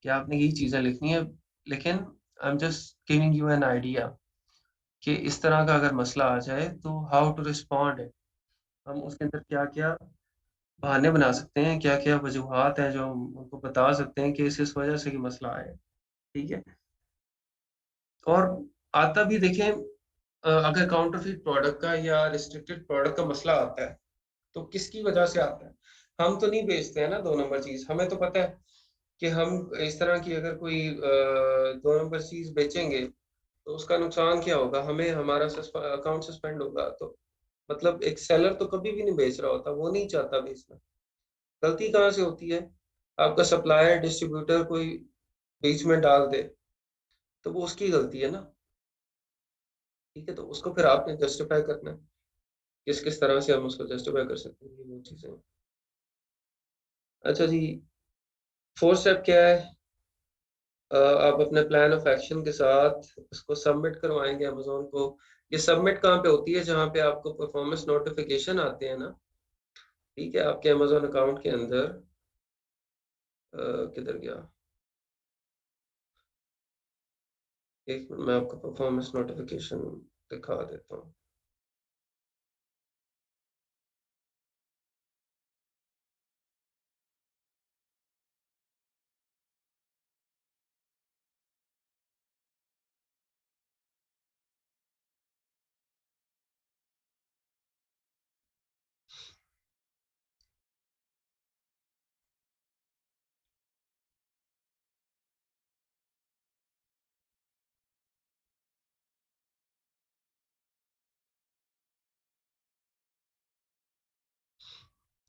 कि आपने यही चीज़ें लिखनी है, लेकिन I am just giving you an idea कि इस तरह का अगर मसला आ जाए तो हाउ टू रिस्पॉन्ड है। हम उसके अंदर क्या-क्या बहाने बना सकते हैं, क्या-क्या वजूहात हैं जो हम उनको बता सकते हैं कि इस वजह से ये मसला आया है, ठीक है? और आता भी देखें अगर काउंटरफीट प्रोडक्ट का या रिस्ट्रिक्टेड प्रोडक्ट का मसला आता है, तो किसकी वजह से आता है? हम तो नहीं बेचते हैं ना 2 नंबर चीज़, हमें तो पता है कि हम इस तरह की अगर कोई 2 नंबर चीज़ बेचेंगे, तो उसका नुकसान क्या होगा? हमें हमारा अकाउंट सस्पेंड होगा, तो मतलब एक सेलर तो कभी भी नहीं बेच रहा होता, वो नहीं चाहता बेचना। गलती कहाँ से होती है? आपका सप्लायर, डिस्ट्रीब्यूटर कोई बीच में डाल दे, तो वो उसकी गलती है ना, ठीक है? तो उसको फिर आपने जस्टिफाई करना है। किस-किस तरह से हम उसको जस्टिफाई कर सकते हैं, ये वो चीज़ें हैं। अच्छा जी, 4th स्टेप क्या है? आप अपने प्लान ऑफ एक्शन के साथ उसको सबमिट करवाएँगे अमेज़न को। ये सबमिट कहाँ पे होती है? जहाँ पे आपको परफॉर्मेंस नोटिफ़िकेशन आते हैं ना, ठीक है? आपके अमेज़न अकाउंट के अंदर किधर गया? एक मिनट मैं आपको परफॉर्मेंस नोटिफ़िकेशन दिखा देता हूँ।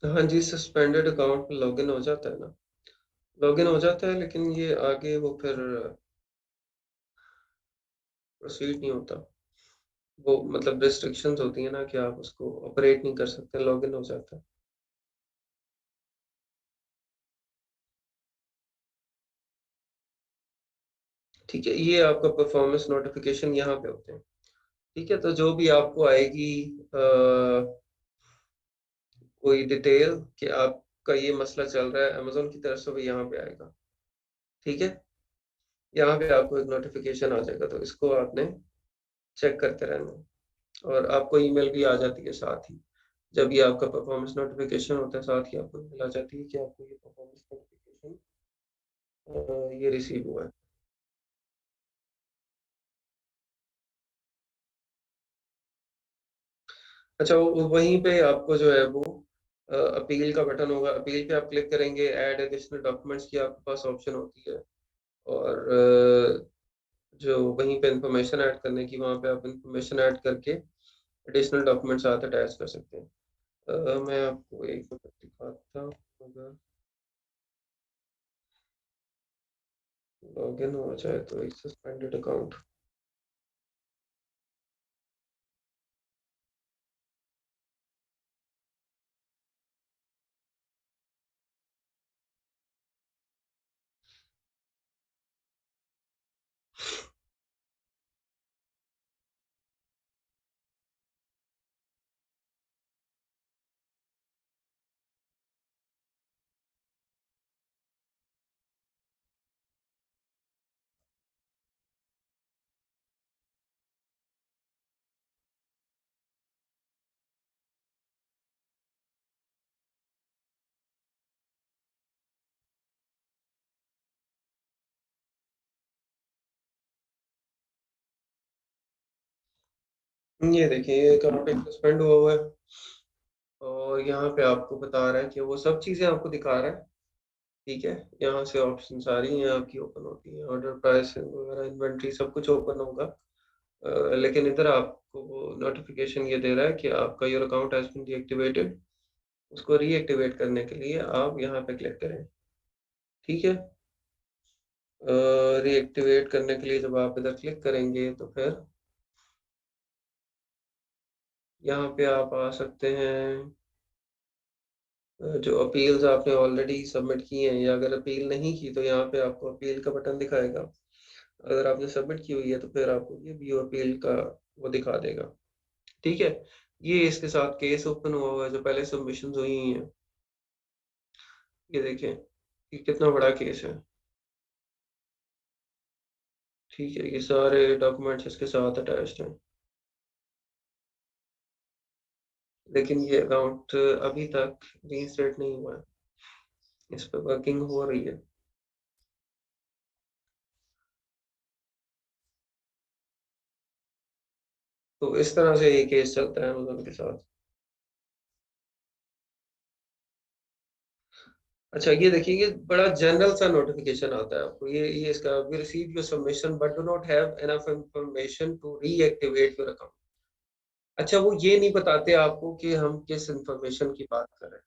हाँ जी, सस्पेंडेड अकाउंट में लॉगिन हो जाता है ना। लॉगिन हो जाता है लेकिन ये आगे वो फिर प्रोसीड नहीं होता। वो मतलब रिस्ट्रिक्शंस होती हैं ना कि आप उसको ऑपरेट नहीं कर सकते, लॉगिन हो जाता है। ठीक है, ये आपका परफॉर्मेंस नोटिफ़िकेशन यहाँ पे होते हैं। ठीक है, तो जो भी आपको आएगी कोई डिटेल कि आपका ये मसला चल रहा है अमेज़न की तरफ से, वो यहाँ पे आएगा। ठीक है? यहाँ पे आपको एक नोटिफ़िकेशन आ जाएगा, तो इसको आपने चेक करते रहना है और आपको ईमेल भी आ जाती है साथ ही। जब ये आपका परफॉर्मेंस नोटिफ़िकेशन होता है, साथ ही आपको ईमेल आ जाती है कि आपको ये परफॉर्मेंस नोटिफ़िकेशन ये रिसीव हुआ है। अच्छा, वो वहीं पे आपको जो है वो अपील का बटन होगा, अपील पे आप क्लिक करेंगे, ऐड एडिशनल डॉक्यूमेंट्स की आपके पास ऑप्शन होती है और जो वहीं पे इन्फॉर्मेशन ऐड करने की, वहाँ पे आप इन्फॉर्मेशन ऐड करके एडिशनल डॉक्यूमेंट्स साथ अटैच कर सकते हैं। मैं आपको एक मिनट दिखाता हूँ, अगर लॉगिन हो जाए तो एक सस्पेंडेड अकाउंट। ये देखिए, ये अकाउंट एक सस्पेंड हुआ है और यहाँ पे आपको बता रहा है कि वो सब चीज़ें आपको दिखा रहा है। ठीक है? यहाँ से ऑप्शन सारी हैं आपकी ओपन होती हैं, ऑर्डर प्राइस वगैरह, इन्वेंटरी सब कुछ ओपन होगा। लेकिन इधर आपको वो नोटिफ़िकेशन ये दे रहा है कि आपका your account has been deactivated. उसको रीएक्टिवेट करने के लिए आप यहाँ पे क्लिक करें। ठीक है? रीएक्टिवेट करने के लिए जब आप इधर क्लिक करेंगे तो फिर यहाँ पे आप आ सकते हैं। जो अपील्स आपने ऑलरेडी सबमिट की हैं या अगर अपील नहीं की तो यहाँ पे आपको अपील का बटन दिखाएगा। अगर आपने सबमिट की हुई है तो फिर आपको ये व्यू अपील का वो दिखा देगा। ठीक है? ये इसके साथ केस ओपन हुआ है जो पहले सबमिशन हुई हैं। ये देखें ये कितना बड़ा केस है। ठीक है, ये सारे डॉक्यूमेंट्स इसके साथ अटैच्ड हैं, लेकिन ये अकाउंट अभी तक रीइंस्टेट नहीं हुआ है, इस पर वर्किंग हो रही है। तो इस तरह से ये केस चलता है अमेज़न के साथ। अच्छा, ये देखिए, ये बड़ा जनरल सा नोटिफिकेशन आता है आपको, ये इसका, we receive your submission but do not have enough information to reactivate your account. अच्छा, वो ये नहीं बताते आपको कि हम किस इंफॉर्मेशन की बात कर रहे हैं।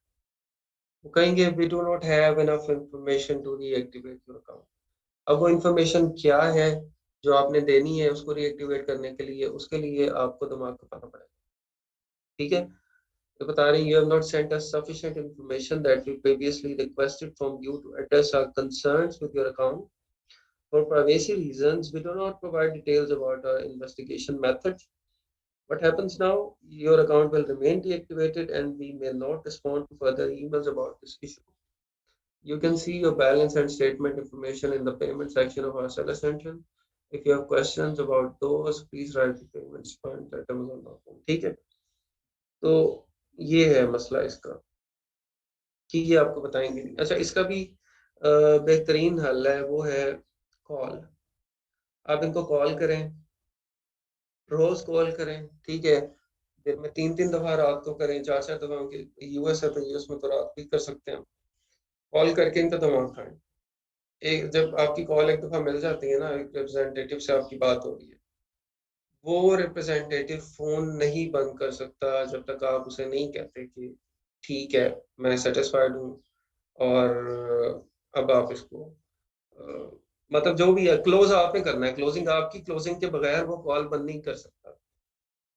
वो कहेंगे we do not have enough information to reactivate your account. अब वो इंफॉर्मेशन क्या है जो आपने देनी है उसको रीएक्टिवेट करने के लिए, उसके लिए आपको दिमाग खपाना पड़ेगा। ठीक है, तो बता रहे हैं, you have not sent us sufficient information that we previously requested from you to address our concerns with your account. For privacy reasons, we do not provide details about our investigation methods. What happens now? Your account will remain deactivated and we may not respond to further emails about this issue. You can see your balance and statement information in the payment section of our seller center. If you have questions about those, please write to payments@amazon.com. ठीक है, तो ये है मसला इसका कि ये आपको बताएंगे नहीं। अच्छा, इसका भी बेहतरीन हल है, वो है कॉल। आप इनको कॉल करें, रोज कॉल करें, ठीक है, दिन में 3-3 दफा रात को करें, 4-4 दफा। यूएस है तो यूएस में तो रात भी कर सकते हैं। कॉल करके इनका दिमाग खाएं। एक जब आपकी कॉल एक दफा मिल जाती है ना, एक रिप्रेजेंटेटिव से आपकी बात हो रही है, वो रिप्रेजेंटेटिव फोन नहीं बंद कर सकता जब तक आप उसे नहीं कहते कि ठीक है, मैं सेटिस्फाइड हूँ, और अब आप इसको मतलब जो भी है क्लोज आपने करना है, क्लोजिंग आपकी, क्लोजिंग के बगैर वो कॉल बंद नहीं कर सकता।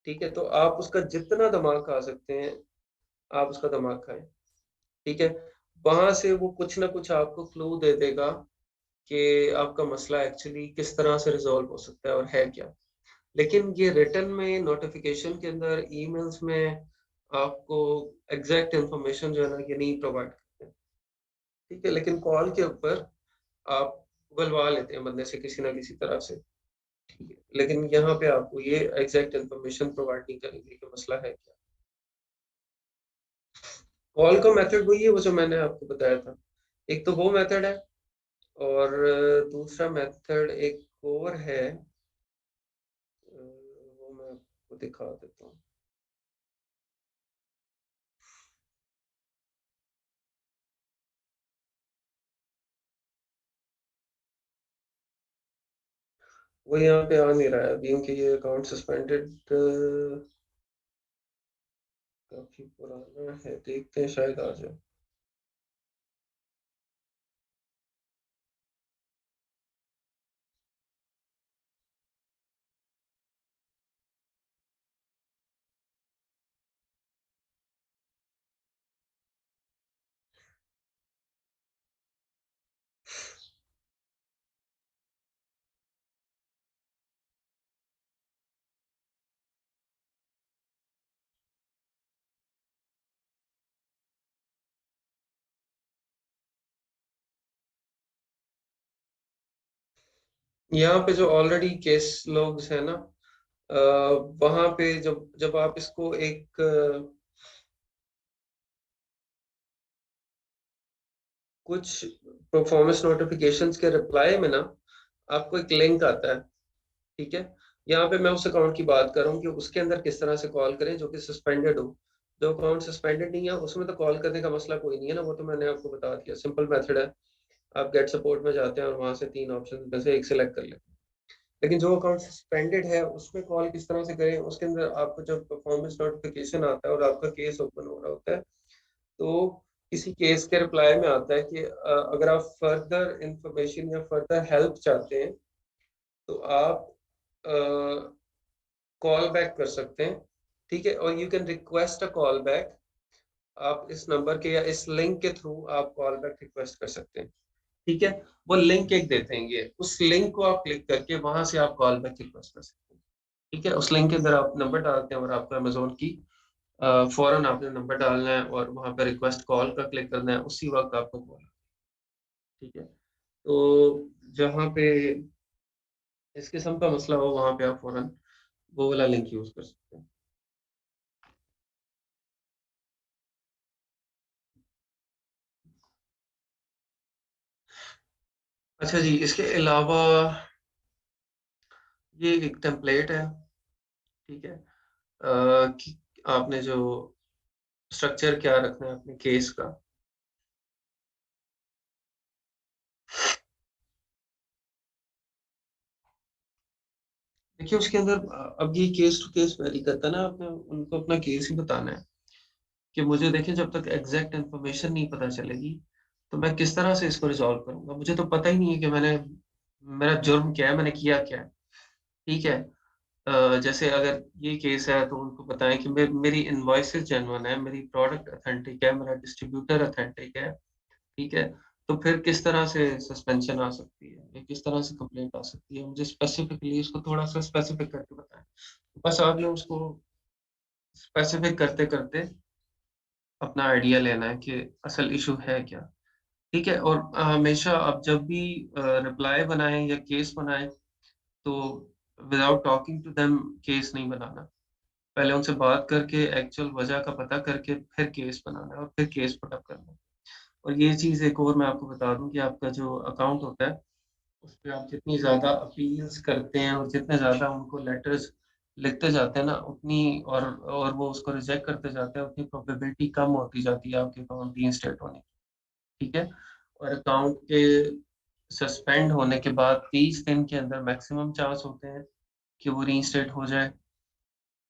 ठीक है, तो आप उसका जितना दिमाग खा सकते हैं आप उसका दिमाग खाएं। ठीक है, वहां से वो कुछ ना कुछ आपको क्लू दे देगा कि आपका मसला एक्चुअली किस तरह से रिजॉल्व हो सकता है और है क्या। लेकिन ये रिटर्न में, नोटिफिकेशन के अंदर, ईमेल्स में आपको एग्जैक्ट इंफॉर्मेशन जो है ना ये नहीं प्रोवाइड करते। ठीक है, लेकिन कॉल के ऊपर आप उगलवा लेते हैं बंदे से किसी ना किसी तरह से। ठीक है, लेकिन यहाँ पे आपको ये एग्जैक्ट इंफॉर्मेशन प्रोवाइड नहीं करेंगे कि मसला है क्या। कॉल का मेथड वही है वो जो मैंने आपको बताया था। एक तो वो मेथड है, और दूसरा मेथड एक और है, वो मैं आपको दिखा देता हूँ। वो यहाँ पे आ नहीं रहा है अभी क्योंकि ये अकाउंट सस्पेंडेड काफी पुराना है, देखते हैं शायद आ जाए। यहाँ पे जो ऑलरेडी केस लॉग्स है ना, वहां पे जब जब आप इसको एक कुछ परफॉर्मेंस नोटिफिकेशंस के रिप्लाई में ना आपको एक लिंक आता है। ठीक है, यहाँ पे मैं उस अकाउंट की बात कर रहा हूँ कि उसके अंदर किस तरह से कॉल करें जो कि सस्पेंडेड हो। जो अकाउंट सस्पेंडेड नहीं है उसमें तो कॉल करने का मसला कोई नहीं है ना, वो तो मैंने आपको बता दिया, सिंपल मेथड है। आप गेट सपोर्ट में जाते हैं और वहां से 3 ऑप्शन में से एक सिलेक्ट कर लेते हैं। लेकिन जो अकाउंट सस्पेंडेड है उसमें कॉल किस तरह से करें, उसके अंदर आपको जब परफॉर्मेंस नोटिफिकेशन आता है और आपका केस ओपन हो रहा होता है, तो किसी केस के रिप्लाई में आता है कि अगर आप फर्दर इंफॉर्मेशन या फर्दर हेल्प चाहते हैं तो आप कॉल बैक कर सकते हैं। ठीक है, और you can request a call back. आप इस नंबर के या इस लिंक के थ्रू आप कॉल बैक रिक्वेस्ट कर सकते हैं। ठीक है, वो लिंक एक देते हैं, ये उस लिंक को आप क्लिक करके वहां से आप कॉल बैक रिक्वेस्ट कर सकते हैं। ठीक है, उस लिंक के अंदर आप नंबर डालते हैं और आपको अमेजोन की फ़ौरन आपने नंबर डालना है और वहाँ पे रिक्वेस्ट कॉल का क्लिक करना है, उसी वक़्त आपको कॉल, ठीक है? तो जहाँ पे इस किस्म का मसला हो वहाँ पे आप फ़ौरन वो वाला लिंक यूज़ कर सकते हैं। अच्छा जी, इसके अलावा ये एक टेम्पलेट है, ठीक है? कि आपने जो स्ट्रक्चर क्या रखना है अपने केस का। देखिए उसके अंदर अब ये केस टू केस वेरी करता है ना, आपने उनको अपना केस ही बताना है कि मुझे देखिए जब तक एग्ज़ैक्ट इन्फॉर्मेशन नहीं पता चलेगी, तो मैं किस तरह से इसको रिज़ॉल्व करूँगा? मुझे तो पता ही नहीं है कि मेरा जुर्म क्या है, मैंने किया क्या है, ठीक है? जैसे अगर ये केस है तो उनको बताएँ कि मेरी इनवॉइसेज़ जेन्युइन है, मेरी प्रोडक्ट ऑथेंटिक है, मेरा डिस्ट्रीब्यूटर ऑथेंटिक है, ठीक है? तो फिर किस तरह से सस्पेंशन आ सकती है या किस तरह से कंप्लेंट आ सकती है? मुझे स्पेसिफिकली इसको थोड़ा-सा स्पेसिफिक करके बताएँ। बस आपने उसको स्पेसिफिक करते-करते अपना आइडिया लेना है कि असल इश्यू है क्या? ठीक है? और हमेशा आप जब भी रिप्लाई बनाएँ या केस बनाएँ, तो without talking to them case नहीं बनाना। पहले उनसे बात करके एक्चुअल वजह का पता करके फिर केस बनाना है और फिर केस पुट अप करना है। और ये चीज़ एक और मैं आपको बता दूँ कि आपका जो अकाउंट होता है, उसपे आप जितनी ज़्यादा अपील्स करते हैं और जितने ज़्यादा उनको लेटर्स लिखते जाते हैं ना, उतनी और वो उसको रिजेक्ट करते जाते हैं, उतनी प्रोबेबिलिटी कम होती जाती है आपके अकाउंट रीइंस्टेट होने की, ठीक है? और अकाउंट के सस्पेंड होने के बाद 30 दिन के अंदर मैक्सिमम चांस होते हैं कि वो रीइंस्टेट हो जाए।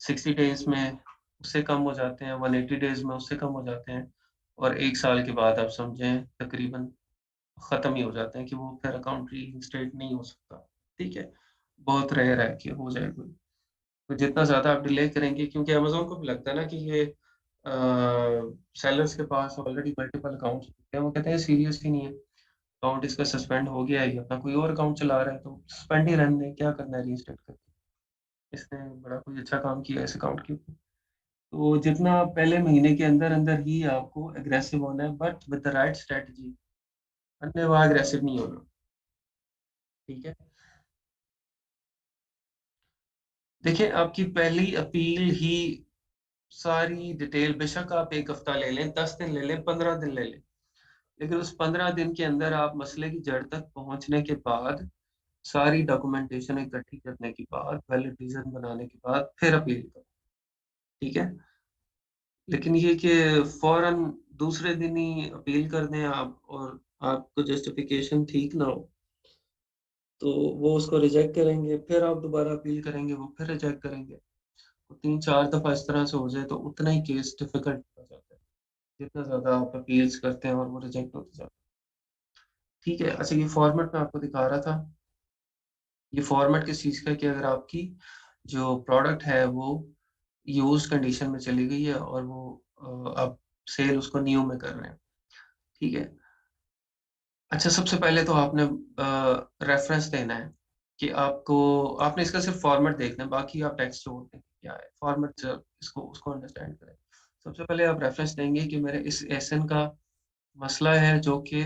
60 डेज़ में उससे कम हो जाते हैं, 180 डेज़ में उससे कम हो जाते हैं और 1 साल के बाद आप समझें तकरीबन ख़त्म ही हो जाते हैं कि वो फिर अकाउंट रीइंस्टेट नहीं हो सकता, ठीक है? बहुत रेयर है कि हो जाए कोई। तो जितना ज़्यादा आप डिले करेंगे क्योंकि अमेज़न को भी लगता है ना कि ये सेलर्स के पास ऑलरेडी मल्टीपल अकाउंट्स होते हैं, वो कहते हैं सीरियस ही नहीं है, अकाउंट इसका सस्पेंड हो गया है, ये अपना कोई और अकाउंट चला रहा है तो सस्पेंड ही रहने दें, क्या करना है रीइंस्टेट करके। इसने बड़ा कोई अच्छा काम किया है इस अकाउंट के ऊपर। तो जितना पहले महीने के अंदर-अंदर ही आपको एग्रेसिव होना है but with the right strategy, अन्यथा एग्रेसिव नहीं होना, ठीक है? देखिए, आपकी पहली अपील ही सारी डिटेल बेशक आप 1 हफ्ता ले लें, 10 दिन ले लें, 15 दिन ले लें, लेकिन उस 15 दिन के अंदर आप मसले की जड़ तक पहुँचने के बाद, सारी डॉक्यूमेंटेशन इकट्ठी करने के बाद, वैलिड रीज़न बनाने के बाद फिर अपील करो, ठीक है? लेकिन ये कि फ़ौरन दूसरे दिन ही अपील कर दें आप और आपको जस्टिफ़िकेशन ठीक ना हो, तो वो उसको रिजेक्ट करेंगे, फिर आप दोबारा अपील करेंगे, वो फिर रिजेक्ट करेंगे। 3-4 दफ़ा इस तरह से हो जाए तो उतना ही केस डिफ़िकल्ट हो जाता है। जितना ज़्यादा आप अपील्स करते हैं और वो रिजेक्ट होते जाते हैं। ठीक है, अच्छा ये फॉर्मेट मैं आपको दिखा रहा था। ये फॉर्मेट किस चीज़ का है कि अगर आपकी जो प्रोडक्ट है वो यूज़्ड कंडीशन में चली गई है और वो आप सेल उसको न्यू में कर रहे हैं, ठीक है? अच्छा सबसे पहले तो आपने रेफ़रेंस देना है कि आपने इसका सिर्फ़ फॉर्मेट देखना है, बाकी आप टेक्स्ट छोड़ दें क्या है, फॉर्मेट इसको उसको अंडरस्टैंड करें। सबसे पहले आप रेफ़रेंस देंगे कि मेरे इस एसएन का मसला है जो कि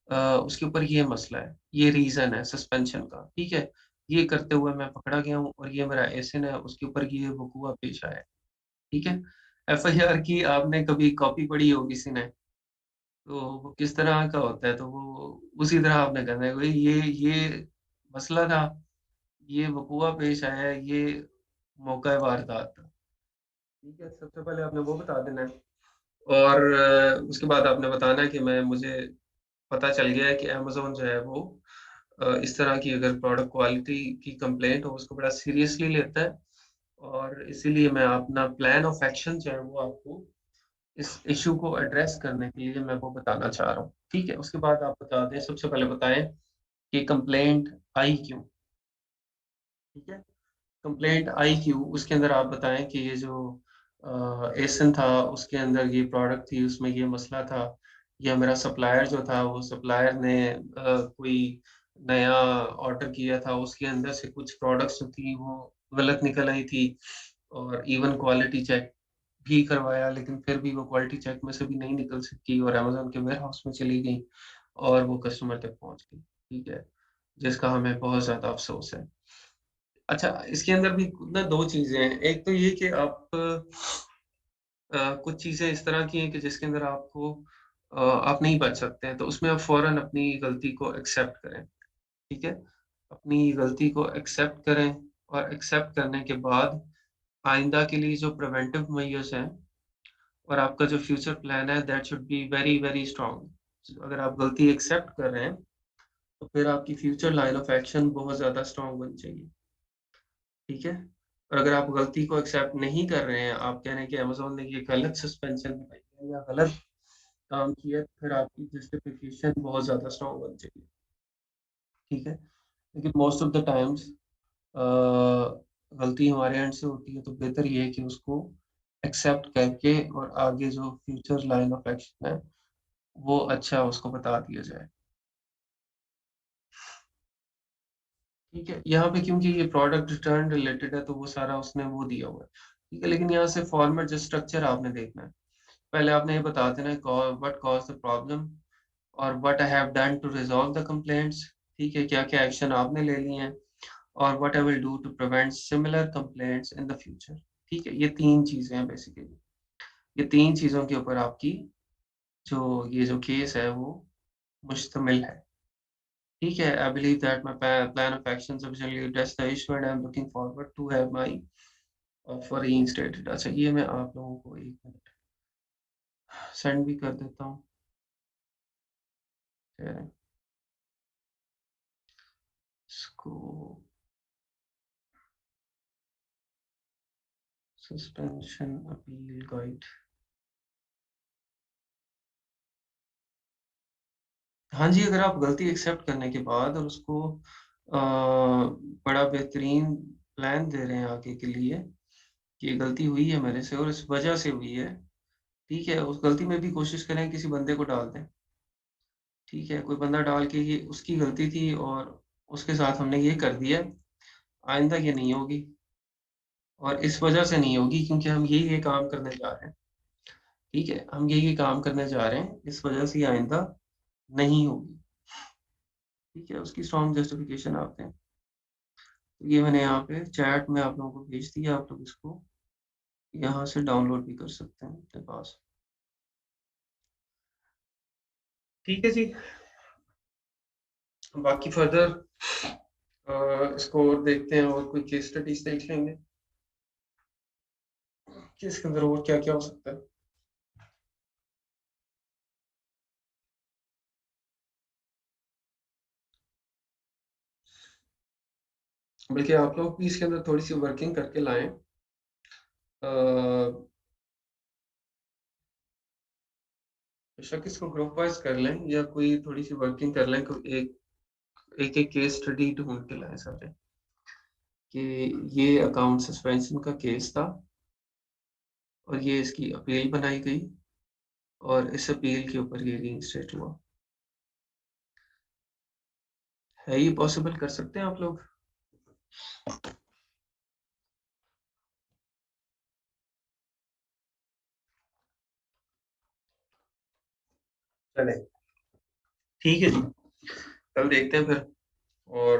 उसके ऊपर ये मसला है, ये रीज़न है सस्पेंशन का, ठीक है? ये करते हुए मैं पकड़ा गया हूँ और ये मेरा एसिन है, उसके ऊपर ये वक़ूअ पेश आया है, ठीक है? एफआईआर की आपने कभी कॉपी पढ़ी हो किसी ने, तो वो किस तरह का होता है, तो वो उसी तरह आपने करना है, भई ये मसला था, ये वक़ूअ पेश आया है, ये मौका-ए वारदात था, ठीक है? सबसे पहले आपने वो बता देना है और उसके बाद आपने बताना है कि मुझे पता चल गया है कि अमेज़न जो है वो इस तरह की अगर प्रोडक्ट क्वालिटी की कंप्लेंट हो उसको बड़ा सीरियसली लेता है और इसीलिए मैं अपना प्लान ऑफ एक्शन जो है वो आपको इस इश्यू को एड्रेस करने के लिए मैं वो बताना चाह रहा हूँ। ठीक है? उसके बाद आप बता दें सबसे पहले बताएँ कि कंप्लेंट आई क्यों? ठीक है? कंप्लेंट आई क्यों? उसके अंदर आप बताएँ कि ये जो एसिन था उसके अंदर ये प्रोडक्ट थी, उसमें ये मसला था या मेरा सप्लायर जो था वो सप्लायर ने कोई नया ऑर्डर किया था, उसके अंदर से कुछ प्रोडक्ट्स जो थी वो गलत निकल आई थी और इवन क्वालिटी चेक भी करवाया, लेकिन फिर भी वो क्वालिटी चेक में से भी नहीं निकल सकी और अमेज़न के वेयरहाउस में चली गई और वो कस्टमर तक पहुँच गई, ठीक है? जिसका हमें बहुत ज़्यादा अफ़सोस है। अच्छा, इसके अंदर भी ना 2 चीज़ें हैं। एक तो ये कि कुछ चीज़ें इस तरह की हैं कि जिसके अंदर आप नहीं बच सकते हैं, तो उसमें आप फ़ौरन अपनी गलती को एक्सेप्ट करें, ठीक है? अपनी गलती को एक्सेप्ट करें और एक्सेप्ट करने के बाद आइंदा के लिए जो प्रिवेंटिव मेजर्स हैं और आपका जो फ्यूचर प्लान है that should be very, very strong. अगर आप गलती एक्सेप्ट कर रहे हैं, तो फिर आपकी फ्यूचर लाइन ऑफ एक्शन बहुत ज़्यादा स्ट्रॉन्ग होनी चाहिए, ठीक है? और अगर आप गलती को एक्सेप्ट नहीं कर रहे हैं, आप कह रहे हैं कि अमेज़न ने ये गलत सस्पेंशन लगाई है या गलत काम किया है, तो फिर आपकी जस्टिफिकेशन बहुत ज़्यादा स्ट्रॉन्ग होनी चाहिए, ठीक है? लेकिन मोस्ट ऑफ द टाइम्स अ, गलती हमारे एंड से होती है, तो बेहतर ये है कि उसको एक्सेप्ट करके और आगे जो फ्यूचर लाइन ऑफ एक्शन है, वो अच्छा उसको बता दिया जाए। ठीक है? यहाँ पे क्योंकि ये प्रोडक्ट रिटर्न रिलेटेड है, तो वो सारा उसने वो दिया हुआ है। ठीक है? लेकिन यहाँ से फॉर्मेट जो स्ट्रक्चर आपने देखना है। पहले आपने ये बता देना है व्हाट कॉज़ द प्रॉब्लम और what I have done to resolve the complaints. ठीक है? क्या-क्या एक्शन आपने ले लिए हैं और what I will do to prevent similar complaints in the future. ठीक है? ये 3 चीज़ें हैं बेसिकली। ये 3 चीज़ों के ऊपर आपकी ये जो केस है वो मुश्तमिल है। ठीक है? I believe that my plan of action sufficiently address the issue and I am looking forward to have my offer reinstated। अच्छा, ये मैं आप लोगों को 1 मिनट सेंड भी कर देता हूँ। शेयरिंग इसको सस्पेंशन अपील गाइड। हाँ जी, अगर आप गलती एक्सेप्ट करने के बाद और उसको बड़ा बेहतरीन प्लान दे रहे हैं आगे के लिए, कि ये गलती हुई है मेरे से और इस वजह से हुई है, ठीक है? उस गलती में भी कोशिश करें किसी बंदे को डाल दें। ठीक है, कोई बंदा डाल के ये उसकी गलती थी और उसके साथ हमने ये कर दिया, आइंदा ये नहीं होगी और इस वजह से नहीं होगी क्योंकि हम ये काम करने जा रहे हैं, ठीक है? हम ये काम करने जा रहे हैं, इस वजह से ये आइंदा नहीं होगी, ठीक है? उसकी स्ट्रॉन्ग जस्टिफिकेशन आप दें। तो ये मैंने यहाँ पे चैट में आप लोगों को भेज दिया, आप लोग इसको यहाँ से डाउनलोड भी कर सकते हैं अपने पास। ठीक है जी, बाकी फर्दर इसको और देखते हैं और कोई केस स्टडीज़ देख लेंगे कि इसके अंदर और क्या-क्या हो सकता है। बल्कि आप लोग भी इसके अंदर थोड़ी-सी वर्किंग करके लाएँ। अ, बेशक इसको ग्रुप वाइज़ कर लें या कोई थोड़ी-सी वर्किंग कर लें, कोई एक-एक केस स्टडी ढूँढ के लाएँ सारे, कि ये अकाउंट सस्पेंशन का केस था और ये इसकी अपील बनाई गई और इस अपील के ऊपर ये रीइंस्टेट हुआ। है ये पॉसिबल, कर सकते हैं आप लोग? चलें, ठीक है जी। कल देखते हैं फिर और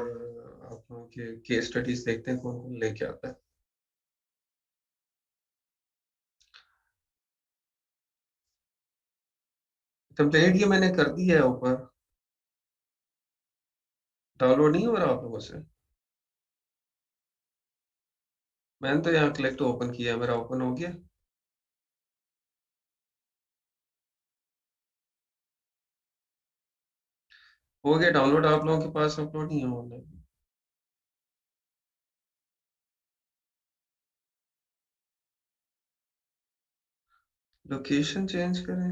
आप लोगों के केस स्टडीज़ देखते हैं कौन-कौन लेके आता है। टेम्पलेट ये मैंने कर दिया है ऊपर, डाउनलोड नहीं हो रहा आप लोगों से? मैंने तो यहाँ क्लिक टू ओपन किया है, मेरा ओपन हो गया। हो गया डाउनलोड, आप लोगों के पास अपलोड नहीं हो रहा। लोकेशन चेंज करें,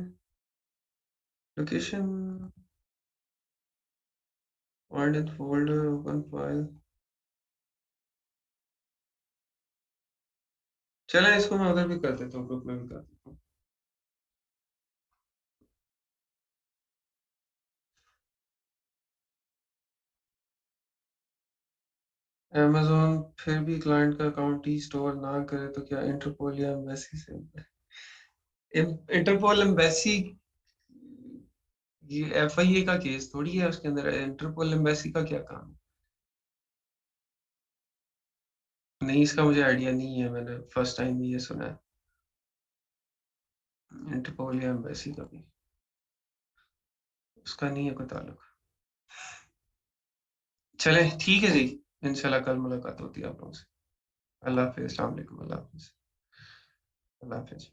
location find in folder, open file. चलें इसको मैं उधर भी कर देता हूँ, ग्रुप में भी कर देता हूँ। अमेज़न फिर भी क्लाइंट का अकाउंट ही स्टोर ना करे तो क्या इंटरपोल या एम्बेसी से? इंटरपोल एम्बेसी, ये एफआईए का केस थोड़ी है, उसके अंदर इंटरपोल एम्बेसी का क्या काम है? नहीं, इसका मुझे आइडिया नहीं है, मैंने फर्स्ट टाइम ये सुना है इंटरपोल या एम्बेसी का भी, उसका नहीं है कोई ताल्लुक। चले ठीक है जी, इंशाल्लाह कल मुलाकात होती है आप लोगों से। अल्लाह हाफिज, अस्सलाम वालेकुम, अल्लाह हाफिज, अल्लाह हाफिज।